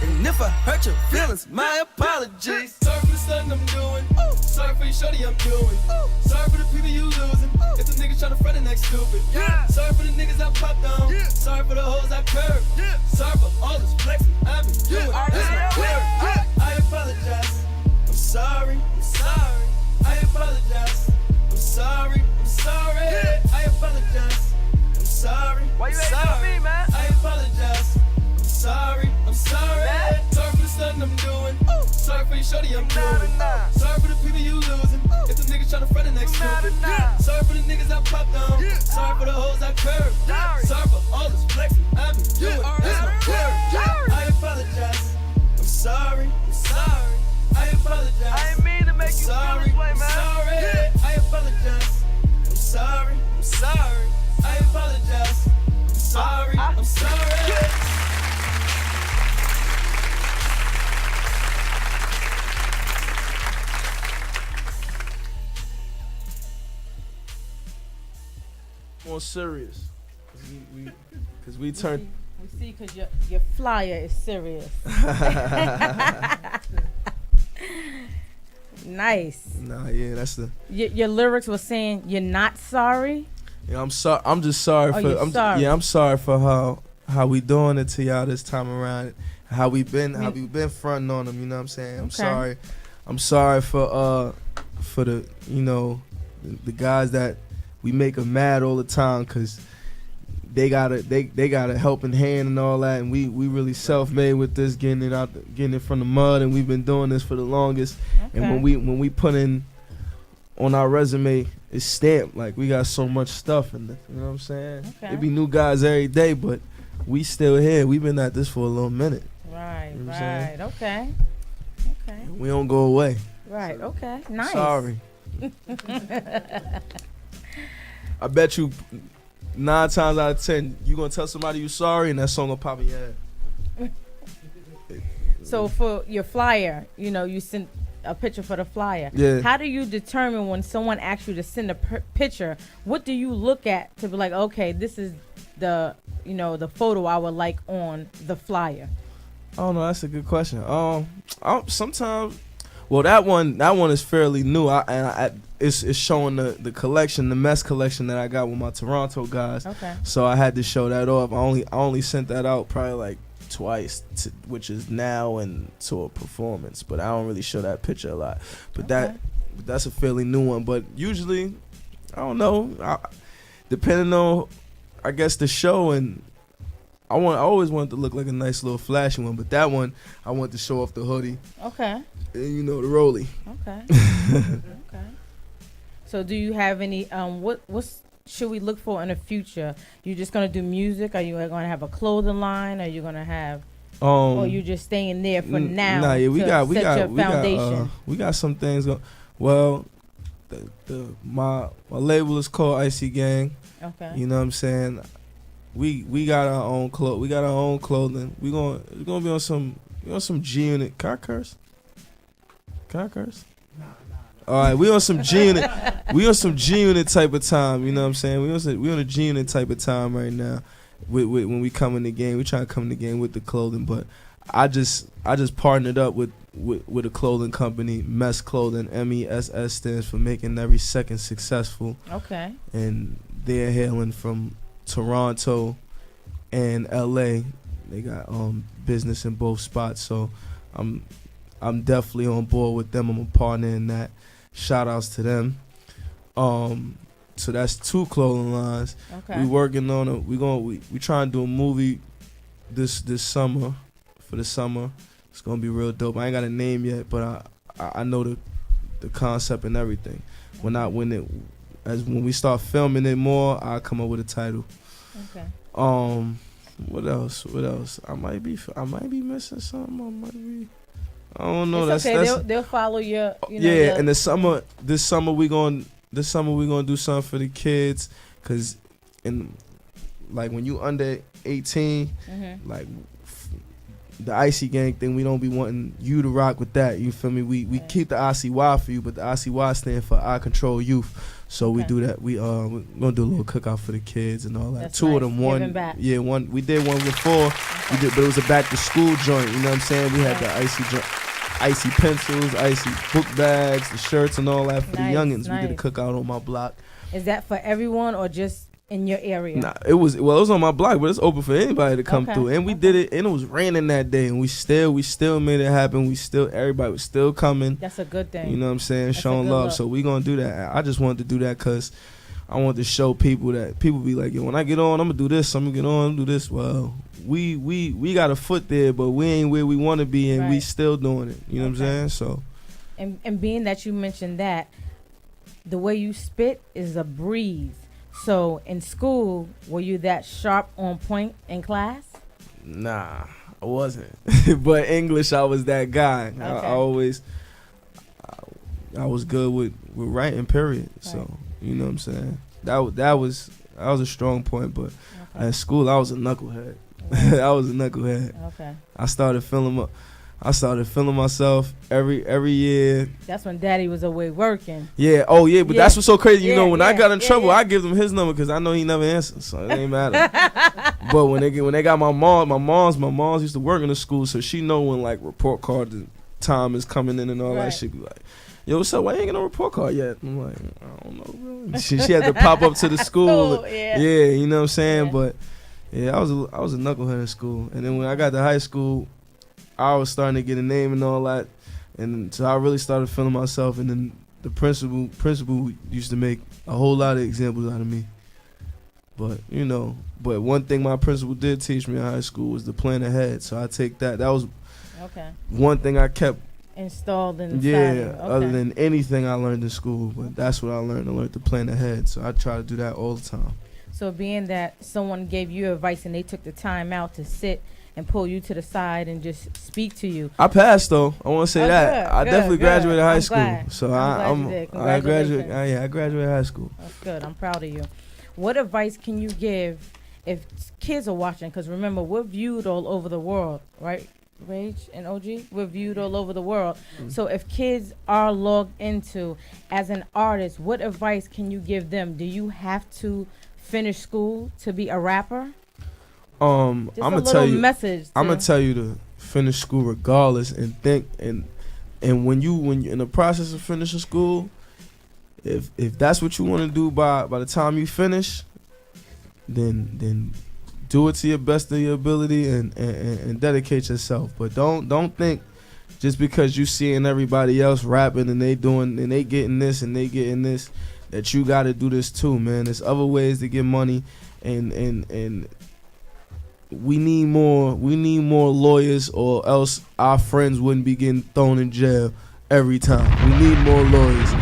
And if I hurt your feelings, my apologies. Sorry for the stunting I'm doing. Sorry for your shorty I'm doing. Sorry for the people you losing. If the niggas try to front and act stupid. Sorry for the niggas I popped on. Sorry for the hoes I curved. Sorry for all this flexing I be doing. That's my word. I apologize. I'm sorry. I'm sorry. I apologize. I'm sorry. I'm sorry. I apologize. I'm sorry. Why you hating on me, man? I apologize. I'm sorry. I'm sorry. Sorry for the stunting I'm doing. Sorry for your shorty I'm doing. Sorry for the people you losing. If the niggas try to front and act stupid. Sorry for the niggas I popped on. Sorry for the hoes I curved. Sorry for all this flexing I be doing. That's my word. I apologize. I'm sorry. I'm sorry. I apologize. I ain't mean to make you feel this way, I'm man. sorry. I apologize. I'm sorry. I'm sorry. I apologize. I'm sorry. I'm sorry. More serious. Cause we turned. We see because your flyer is serious. Nice. Nah, yeah, that's the. Your lyrics were saying you're not sorry. Yeah, I'm sorry. I'm just sorry Oh, for. you're sorry. Yeah, I'm sorry for how we doing it to y'all this time around. How we been fronting on them. You know what I'm saying? I'm Okay. sorry. I'm sorry for the the guys that we make them mad all the time because they got a helping hand and all that, and we really self-made with this, getting it from the mud, and we've been doing this for the longest. Okay. And when we put in on our resume, it's stamped like we got so much stuff in it. You know what I'm saying? Okay. It be new guys every day, but we still here. We've been at this for a little minute. Right. You know what I'm Right. Okay. Okay. We don't go away. Right. Okay. Nice. Sorry. I bet you 9 times out of 10 you gonna tell somebody you sorry and that song will pop in your head. So for your flyer, you sent a picture for the flyer. Yeah. How do you determine when someone asks you to send a picture? What do you look at to be like, okay, this is the photo I would like on the flyer? I don't know. That's a good question. Sometimes, well, that one is fairly new. It's showing the collection, the mess collection that I got with my Toronto guys. Okay. So I had to show that off. I only sent that out probably like twice, which is now and to a performance. But I don't really show that picture a lot. But that's a fairly new one. But usually, I don't know. Depending on, I guess, the show, and I always wanted to look like a nice little flashy one. But that one, I wanted to show off the hoodie. Okay. And the rollie. Okay. Okay. So do you have any what's should we look for in the future? You just gonna do music? Are you gonna have a clothing line? Are you gonna have or you just staying there for now? Nah, yeah, we foundation. got some things. Well, my label is called Icy Gang. Okay. You know what I'm saying? We got our own We got our own clothing. We're gonna be on some G Unit. Can I curse? All right, we on some G Unit. We on some G Unit type of time. You know what I'm saying? We on a G Unit type of time right now. With when we come in the game, we try to come in the game with the clothing. But I just partnered up with a clothing company, Mess Clothing. MESS stands for Making Every Second Successful. Okay. And they're hailing from Toronto and LA. They got business in both spots, so I'm definitely on board with them. I'm a partner in that. Shout outs to them. So that's 2 clothing lines. Okay. We working on it. We trying to do a movie this summer for the summer. It's gonna be real dope. I ain't got a name yet, but I know the concept and everything. When we start filming it more, I'll come up with a title. Okay. What else? I might be missing something. I don't know. It's okay. They'll follow your. And this summer we gonna do something for the kids, cause when you under 18, like the Icy Gang thing, we don't be wanting you to rock with that. You feel me? We keep the ICY for you, but the ICY stand for I Control Youth. So we do that. We're gonna do a little cookout for the kids and all that. That's 2 nice. of them. One, back. yeah, one. We did one before. We did, but it was a back to school joint. You know what I'm saying? We had the icy pencils, icy book bags, the shirts, and all that for the youngins. We did a cookout on my block. Is that for everyone or just in your area? Nah, it was on my block, but it's open for anybody to come through. And we did it, and it was raining that day, and we still made it happen. Everybody was still coming. That's a good thing. You know what I'm saying? That's Showing love. look. So we gonna do that. I just wanted to do that because I want to show people that people be like, yo, when I get on, I'm gonna do this. I'm gonna get on, do this. Well, we got a foot there, but we ain't where we want to be, and we still doing it. You know what I'm saying? So. And being that you mentioned that, the way you spit is a breeze. So in school, were you that sharp on point in class? Nah, I wasn't. But English, I was that guy. Okay. I was good with writing, period. Right. So, you know what I'm saying? That was a strong point, but at school, I was a knucklehead. Right. I was a knucklehead. Okay. I started feeling myself every year. That's when Daddy was away working. Yeah. Oh yeah. But that's what's so crazy. You know, when I got in trouble, I give them his number because I know he never answers, so it ain't matter. But when they got my mom's used to work in the school, so she know when like report card time is coming in and all that shit. Be like, yo, what's up? Why you ain't get no report card yet? I'm like, I don't know, bro. She had to pop up to the school. Yeah, you know what I'm saying? Yeah. But yeah, I was a knucklehead in school, and then when I got to high school, I was starting to get a name and all that, and so I really started feeling myself. And then the principal used to make a whole lot of examples out of me. But but one thing my principal did teach me in high school was to plan ahead. So I take that. That was one thing I kept installed in other than anything I learned in school. But that's what I learned. I learned to plan ahead. So I try to do that all the time. So being that someone gave you advice and they took the time out to sit and pull you to the side and just speak to you. I passed though. I want to say that. I definitely graduated high school. Glad. So I graduated high school. That's good. I'm proud of you. What advice can you give if kids are watching? Because remember, we're viewed all over the world, right? Rage and OG, we're viewed all over the world. Mm-hmm. So if kids are logged into as an artist, what advice can you give them? Do you have to finish school to be a rapper? I'm gonna tell you. I'm gonna tell you to finish school regardless, and think and when you in the process of finishing school, if that's what you want to do by the time you finish, then do it to your best of your ability and dedicate yourself. But don't think just because you seeing everybody else rapping and they getting this and they getting this that you got to do this too, man. There's other ways to get money and we need more lawyers, or else our friends wouldn't be getting thrown in jail every time. We need more lawyers.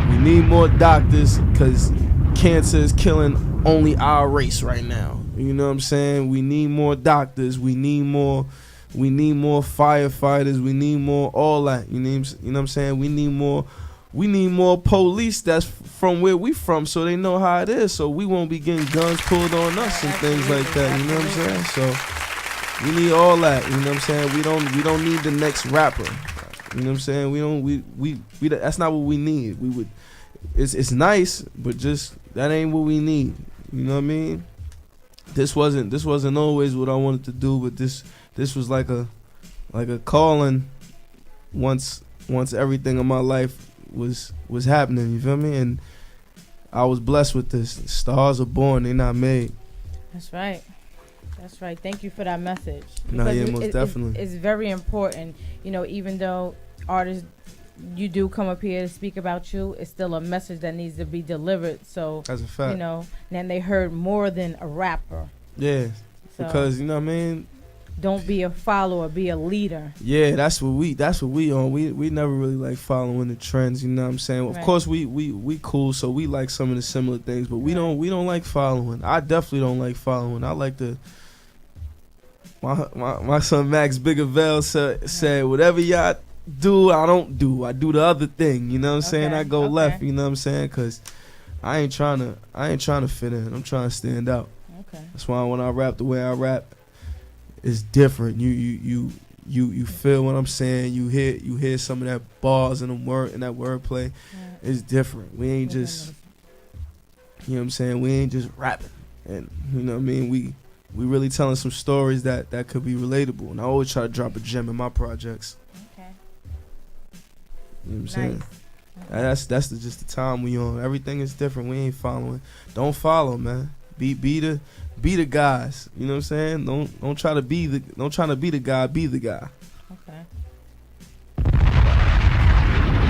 We need more doctors because cancer is killing only our race right now. You know what I'm saying? We need more doctors. We need more firefighters. We need more all that. You know what I'm saying? We need more police that's from where we from, so they know how it is, so we won't be getting guns pulled on us and things like that. You know what I'm saying? So we need all that. You know what I'm saying? We don't need the next rapper. You know what I'm saying? We that's not what we need. It's nice, but just that ain't what we need. You know what I mean? This wasn't always what I wanted to do, but this was like a calling once everything in my life was happening, you feel me? And I was blessed with this. Stars are born, they're not made. That's right. Thank you for that message. No, yeah, most definitely. It's very important, you know, even though artists, you do come up here to speak about you, it's still a message that needs to be delivered. So that's a fact. You know, then they heard more than a rapper. Yeah, so because you know what I mean. Don't be a follower, be a leader. Yeah, that's what we on. We never really like following the trends. You know what I'm saying? Of course, we cool, so we like some of the similar things, but we don't like following. I definitely don't like following. I like to. My son Max Biggerville said whatever y'all do, I don't do. I do the other thing. You know what I'm saying? I go left. You know what I'm saying? Cause I ain't trying to fit in. I'm trying to stand out. Okay. That's why when I rap the way I rap, it's different. You feel what I'm saying. You hear some of that bars and that wordplay. Yeah. It's different. We ain't just, you know what I'm saying. We ain't just rapping, and you know what I mean. We really telling some stories that could be relatable. And I always try to drop a gem in my projects. Okay. You know what I'm saying? That's just the time we on. Everything is different. We ain't following. Don't follow, man. Be the guys. You know what I'm saying? Don't try to be the guy. Be the guy. Okay.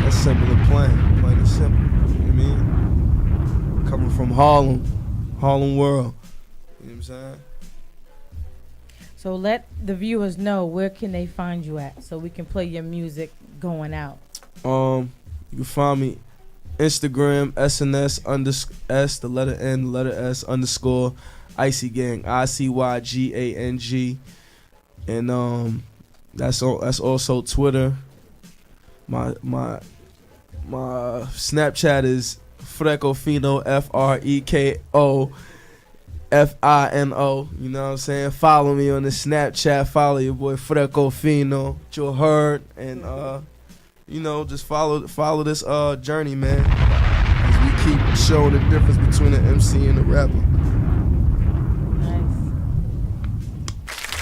That's simple and plain. Plain and simple. You know what I mean? Coming from Harlem world. You know what I'm saying? So let the viewers know, where can they find you at so we can play your music going out. You can find me Instagram SNS_S, the letter N, the letter S _ Icy Gang, ICYGANG, and that's also Twitter. My Snapchat is Frecofino, FREKO FINO. You know what I'm saying? Follow me on the Snapchat. Follow your boy Frecofino. You heard, and you know, just follow this journey, man. As we keep showing the difference between the MC and the rapper. Nice.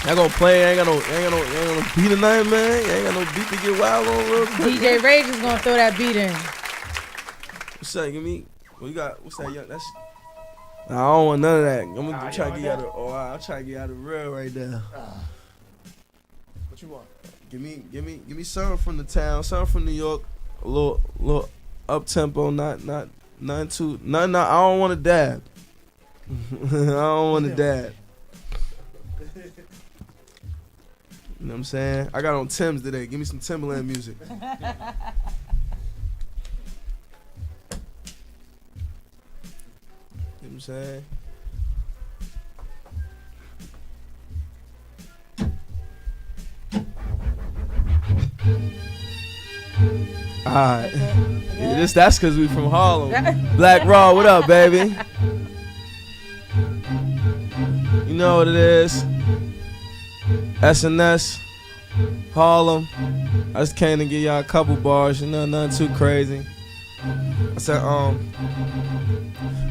I gonna play. I ain't got no beat tonight, man. I ain't got no beat to get wild on real quick. DJ Rage is gonna throw that beat in. What's that? Give me. What you got? What's that? That's. I don't want none of that. I'm gonna try to get you out of. Oh, I'll try to get out of real right now. What you want? Give me something from the town, something from New York, a little up tempo, not too. I don't want to dab. I don't want to dab. You know what I'm saying? I got on Timbs today. Give me some Timberland music. You know what I'm saying? Alright. Yeah, that's cause we from Harlem. Black Raw, what up, baby? You know what it is. SNS, Harlem. I just came to give y'all a couple bars, you know, nothing too crazy. I said,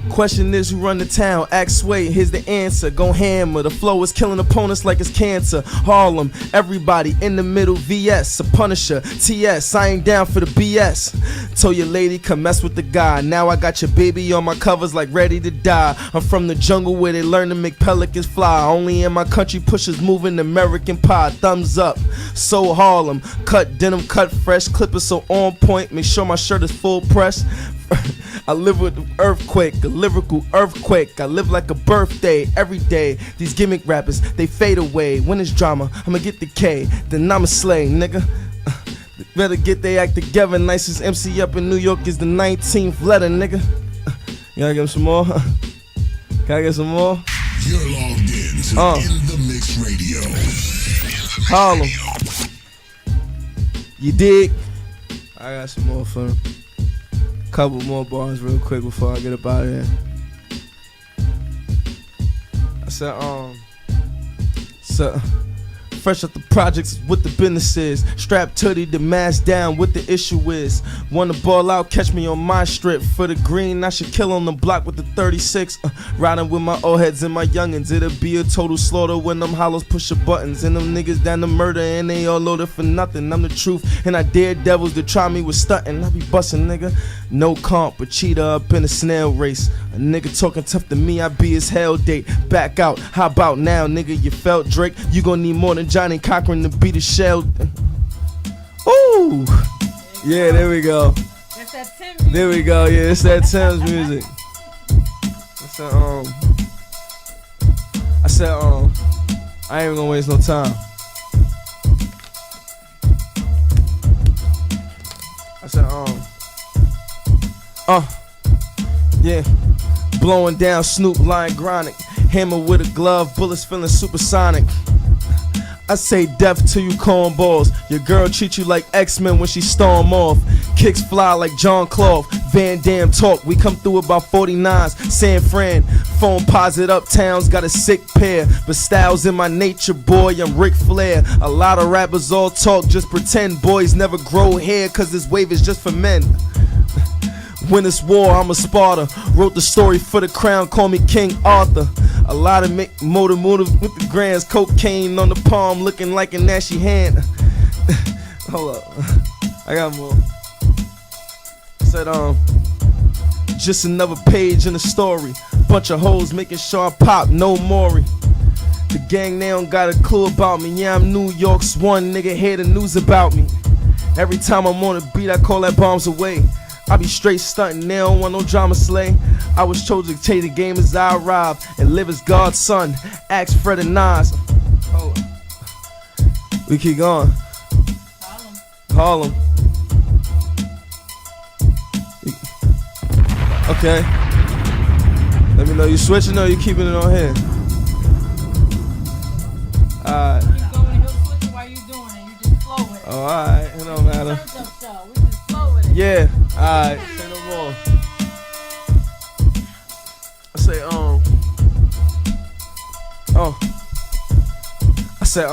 question is who run the town, act sway, here's the answer, go hammer, the flow is killing opponents like it's cancer, Harlem, everybody in the middle, VS, a Punisher, TS, I ain't down for the BS, told your lady come mess with the guy, now I got your baby on my covers like ready to die, I'm from the jungle where they learn to make pelicans fly, only in my country pushers moving American pie, thumbs up, so Harlem, cut denim, cut fresh, clippers so on point, make sure my shirt is full press, I live with an earthquake, a lyrical earthquake. I live like a birthday every day. These gimmick rappers, they fade away. When it's drama, I'ma get the K, then I'ma slay, nigga. Better get they act together. Nicest MC up in New York is the 19th letter, nigga. You gotta give him some more? Can I get some more? You're logged in to In The Mix Radio. Harlem. You dig? I got some more for him. Couple more bars real quick before I get up out of here. I said, fresh up the projects is what the business is. Strap tootie, the mask down, what the issue is. Wanna ball out, catch me on my strip. For the green, I should kill on the block with the 36. Riding with my old heads and my youngins. It'll be a total slaughter when them hollows push the buttons. And them niggas down to murder and they all loaded for nothing. I'm the truth and I dare devils to try me with stunting. I be busting, nigga. No comp, but cheetah up in a snail race. A nigga talking tough to me, I be his hell date. Back out, how about now, nigga? You felt Drake? You gon' need more than Johnny Cochran to beat a shell. Ooh, yeah, there we go. That's that Tim music. There we go. Yeah, it's that Tim's music. I said I ain't even gonna waste no time. I said yeah, blowing down Snoop, Lion Chronic, hammer with a glove, bullets feeling supersonic. I say death to you cornballs. Your girl treat you like X-Men when she storm off. Kicks fly like John Claude. Van Damme talk, we come through about 49s. San Fran, phone posit uptowns, got a sick pair. But styles in my nature, boy, I'm Ric Flair. A lot of rappers all talk, just pretend. Boys never grow hair, cause this wave is just for men. When it's war, I'm a Sparta. Wrote the story for the crown, call me King Arthur. A lot of motor with the grands. Cocaine on the palm, looking like an ashy hand. Hold up, I got more. I said, just another page in the story. Bunch of hoes making sure I pop, no Maury. The gang, they don't got a clue about me. Yeah, I'm New York's one, nigga, hear the news about me. Every time I'm on a beat, I call that bombs away. I be straight stunting, they don't want no drama slay. I was chosen to take the game as I arrive and live as God's son. Ask Fred and Nas. Hold on. We keep going. Harlem. Okay. Let me know you switching or you keeping it on here. Alright. He's going and he'll switch it while you doing it. You just flow with it. Oh, alright. It don't matter. Turnt up show. We just flow with it. Yeah. Alright. Say no more. I say,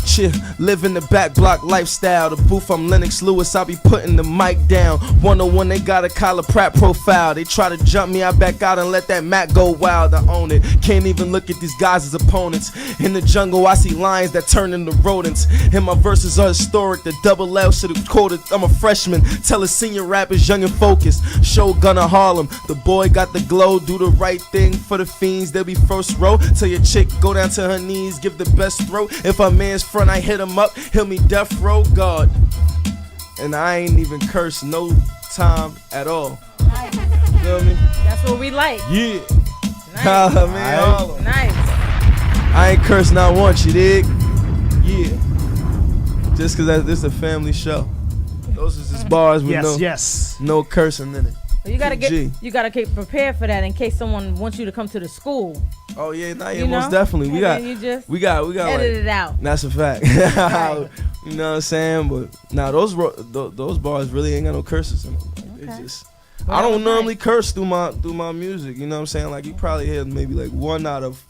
shit, live in the back block lifestyle. The booth, I'm Lennox Lewis, I be putting the mic down. 101, they got a Kyla Pratt profile. They try to jump me, I back out and let that Mac go wild. I own it, can't even look at these guys as opponents. In the jungle, I see lions that turn into rodents. And my verses are historic, the double L should've quoted. I'm a freshman, tell a senior rappers young and focused. Shogun of Harlem, the boy got the glow. Do the right thing for the fiends, they'll be first row. Tell your chick, go down to her knees, give the best throw. If a man's front, I hit him up, he'll me death row God. And I ain't even cursed no time at all. Nice. Feel me? That's what we like. Yeah. Nice. Man, Nice. I ain't cursed not once, you dig? Yeah. Just cause this is a family show. Those is just bars with no cursing in it. But you gotta PG. get prepared for that in case someone wants you to come to the school. Oh yeah, nah, yeah, You most know? definitely. And then you just We got edit like, it out. that's a fact. Right. You know what I'm saying? But now those bars really ain't got no curses in them. Like, Okay. They just Well, I don't that was normally nice. curse through my music. You know what I'm saying? Like you probably hear maybe like one out of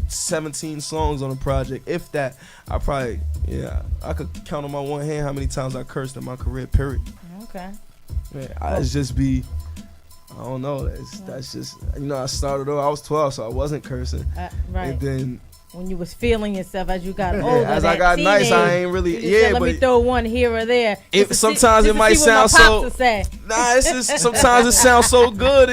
17 songs on a project. If that, I could count on my one hand how many times I cursed in my career. Period. Okay. Man, I just be. I don't know. That's just I started off. I was 12, so I wasn't cursing. Right. And then When you was feeling yourself as you got older, as I got nice, I ain't really. you just said, let me but throw one here or there. sometimes it might sound so. Say. Nah, it's just sometimes it sounds so good.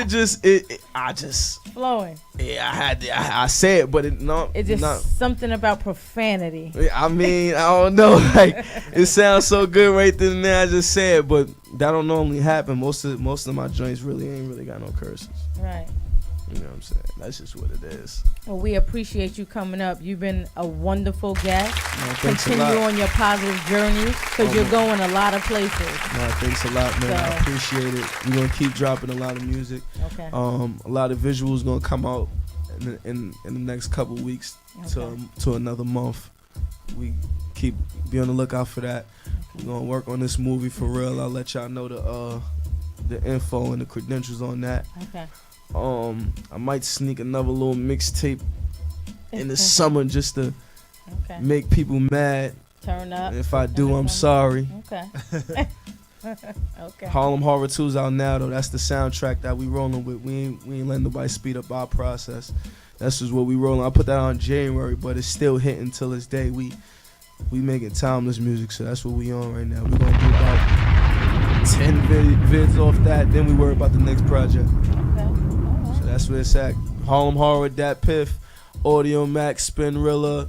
I just Flowing. I say it, but It's just something about profanity. I mean, I don't know. Like it sounds so good right then and there. I just say it, but that don't normally happen. Most of my joints really ain't really got no curses. Right. You know what I'm saying? That's just what it is. Well, we appreciate you coming up. You've been a wonderful guest. Thanks Continue a lot. on your positive journey because you're going a lot of places. Thanks a lot, man. I appreciate it. We're gonna keep dropping a lot of music. Okay. A lot of visuals gonna come out in the next couple weeks to another month. We be on the lookout for that. We're gonna work on this movie for real. I'll let y'all know the info and the credentials on that. Okay. I might sneak another little mixtape in the summer just to make people mad. Turn up. If I do, I'm sorry. Okay. Okay. Harlem Horror 2's out now though. That's the soundtrack that we rolling with. We ain't letting nobody speed up our process. That's just what we rolling. I put that on January, but it's still hitting till this day. We making timeless music, so that's what we on right now. We're gonna do about 10 vids off that, then we worry about the next project. So that's where it's at. Harlem Horror, Dat Piff, Audio Max, Spinrilla,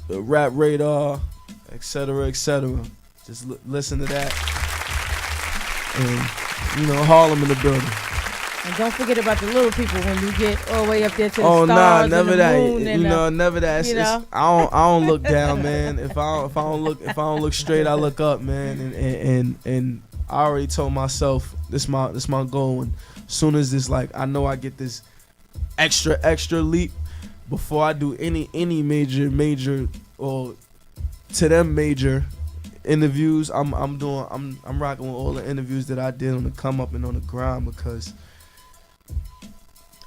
the Rap Radar, etc., etc. Just listen to that. And, Harlem in the building. And don't forget about the little people when you get all the way up there to the stars. Never and the that. Moon and never that. I don't look down, man. If I don't look straight, I look up, man. And I already told myself this my goal. And as soon as this, I know I get this extra leap before I do any major or to them major interviews. I'm rocking with all the interviews that I did on the come up and on the grind because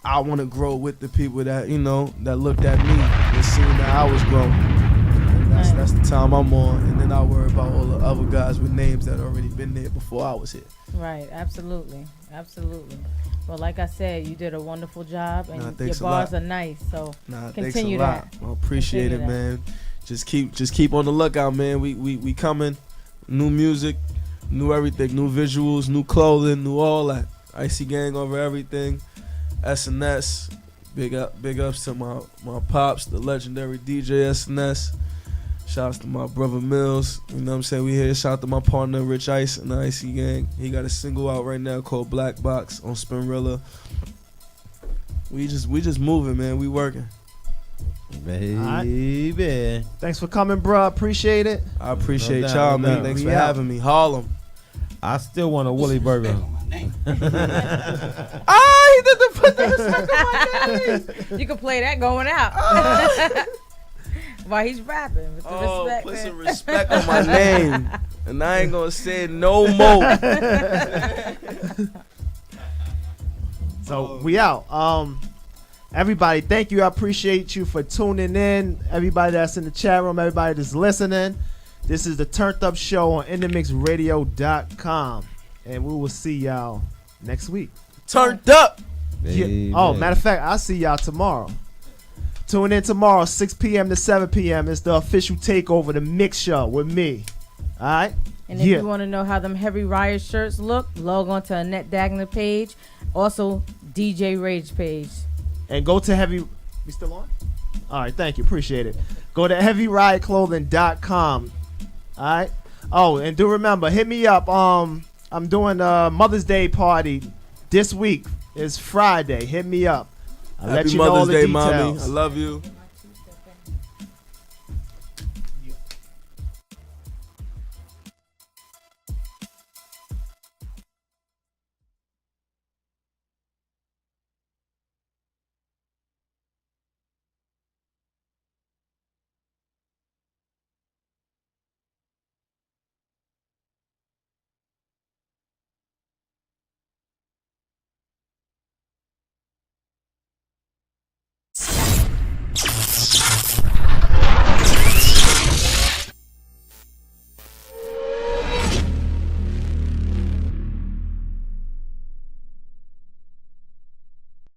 I want to grow with the people that that looked at me and seen that I was growing. And that's the time I'm on, and then I'll worry about all the other guys with names that already been there before I was here. Right, absolutely. Well, like I said, you did a wonderful job, and your bars are nice. So continue that. I appreciate it, man. Just keep on the lookout, man. We coming. New music, new everything, new visuals, new clothing, new all that. Icy Gang over everything. SNS. Big ups to my pops, the legendary DJ SNS. Shouts to my brother Mills. You know what I'm saying? We here. Shout out to my partner Rich Ice and the Icy Gang. He got a single out right now called Black Box on Spinrilla. We just moving, man. We working. Baby. Right. Thanks for coming, bro. Appreciate it. I appreciate y'all, man. Thanks for having me. Harlem. I still want a Woolly Burger. He did the put the respect on my name. You can play that going out. While he's rapping. With the respect, put man. some respect on my name. And I ain't gonna say it no more. So we out. Everybody, thank you. I appreciate you for tuning in. Everybody that's in the chat room, everybody that's listening. This is the Turnt Up Show on InTheMixRadio.com. And we will see y'all next week. Turned up. Yeah. Oh, matter of fact, I'll see y'all tomorrow. Tune in tomorrow, 6 p.m. to 7 p.m. It's the official takeover, the mix show with me. All right? And if you want to know how them Heavy Riot shirts look, log on to Annette Dagner page. Also, DJ Rage page. And go to Heavy... We still on? All right, thank you. Appreciate it. Go to HeavyRiotClothing.com. All right? Oh, and do remember, hit me up. I'm doing a Mother's Day party this week. It's Friday. Hit me up. I'll let you know all the details. Mommy. I love you.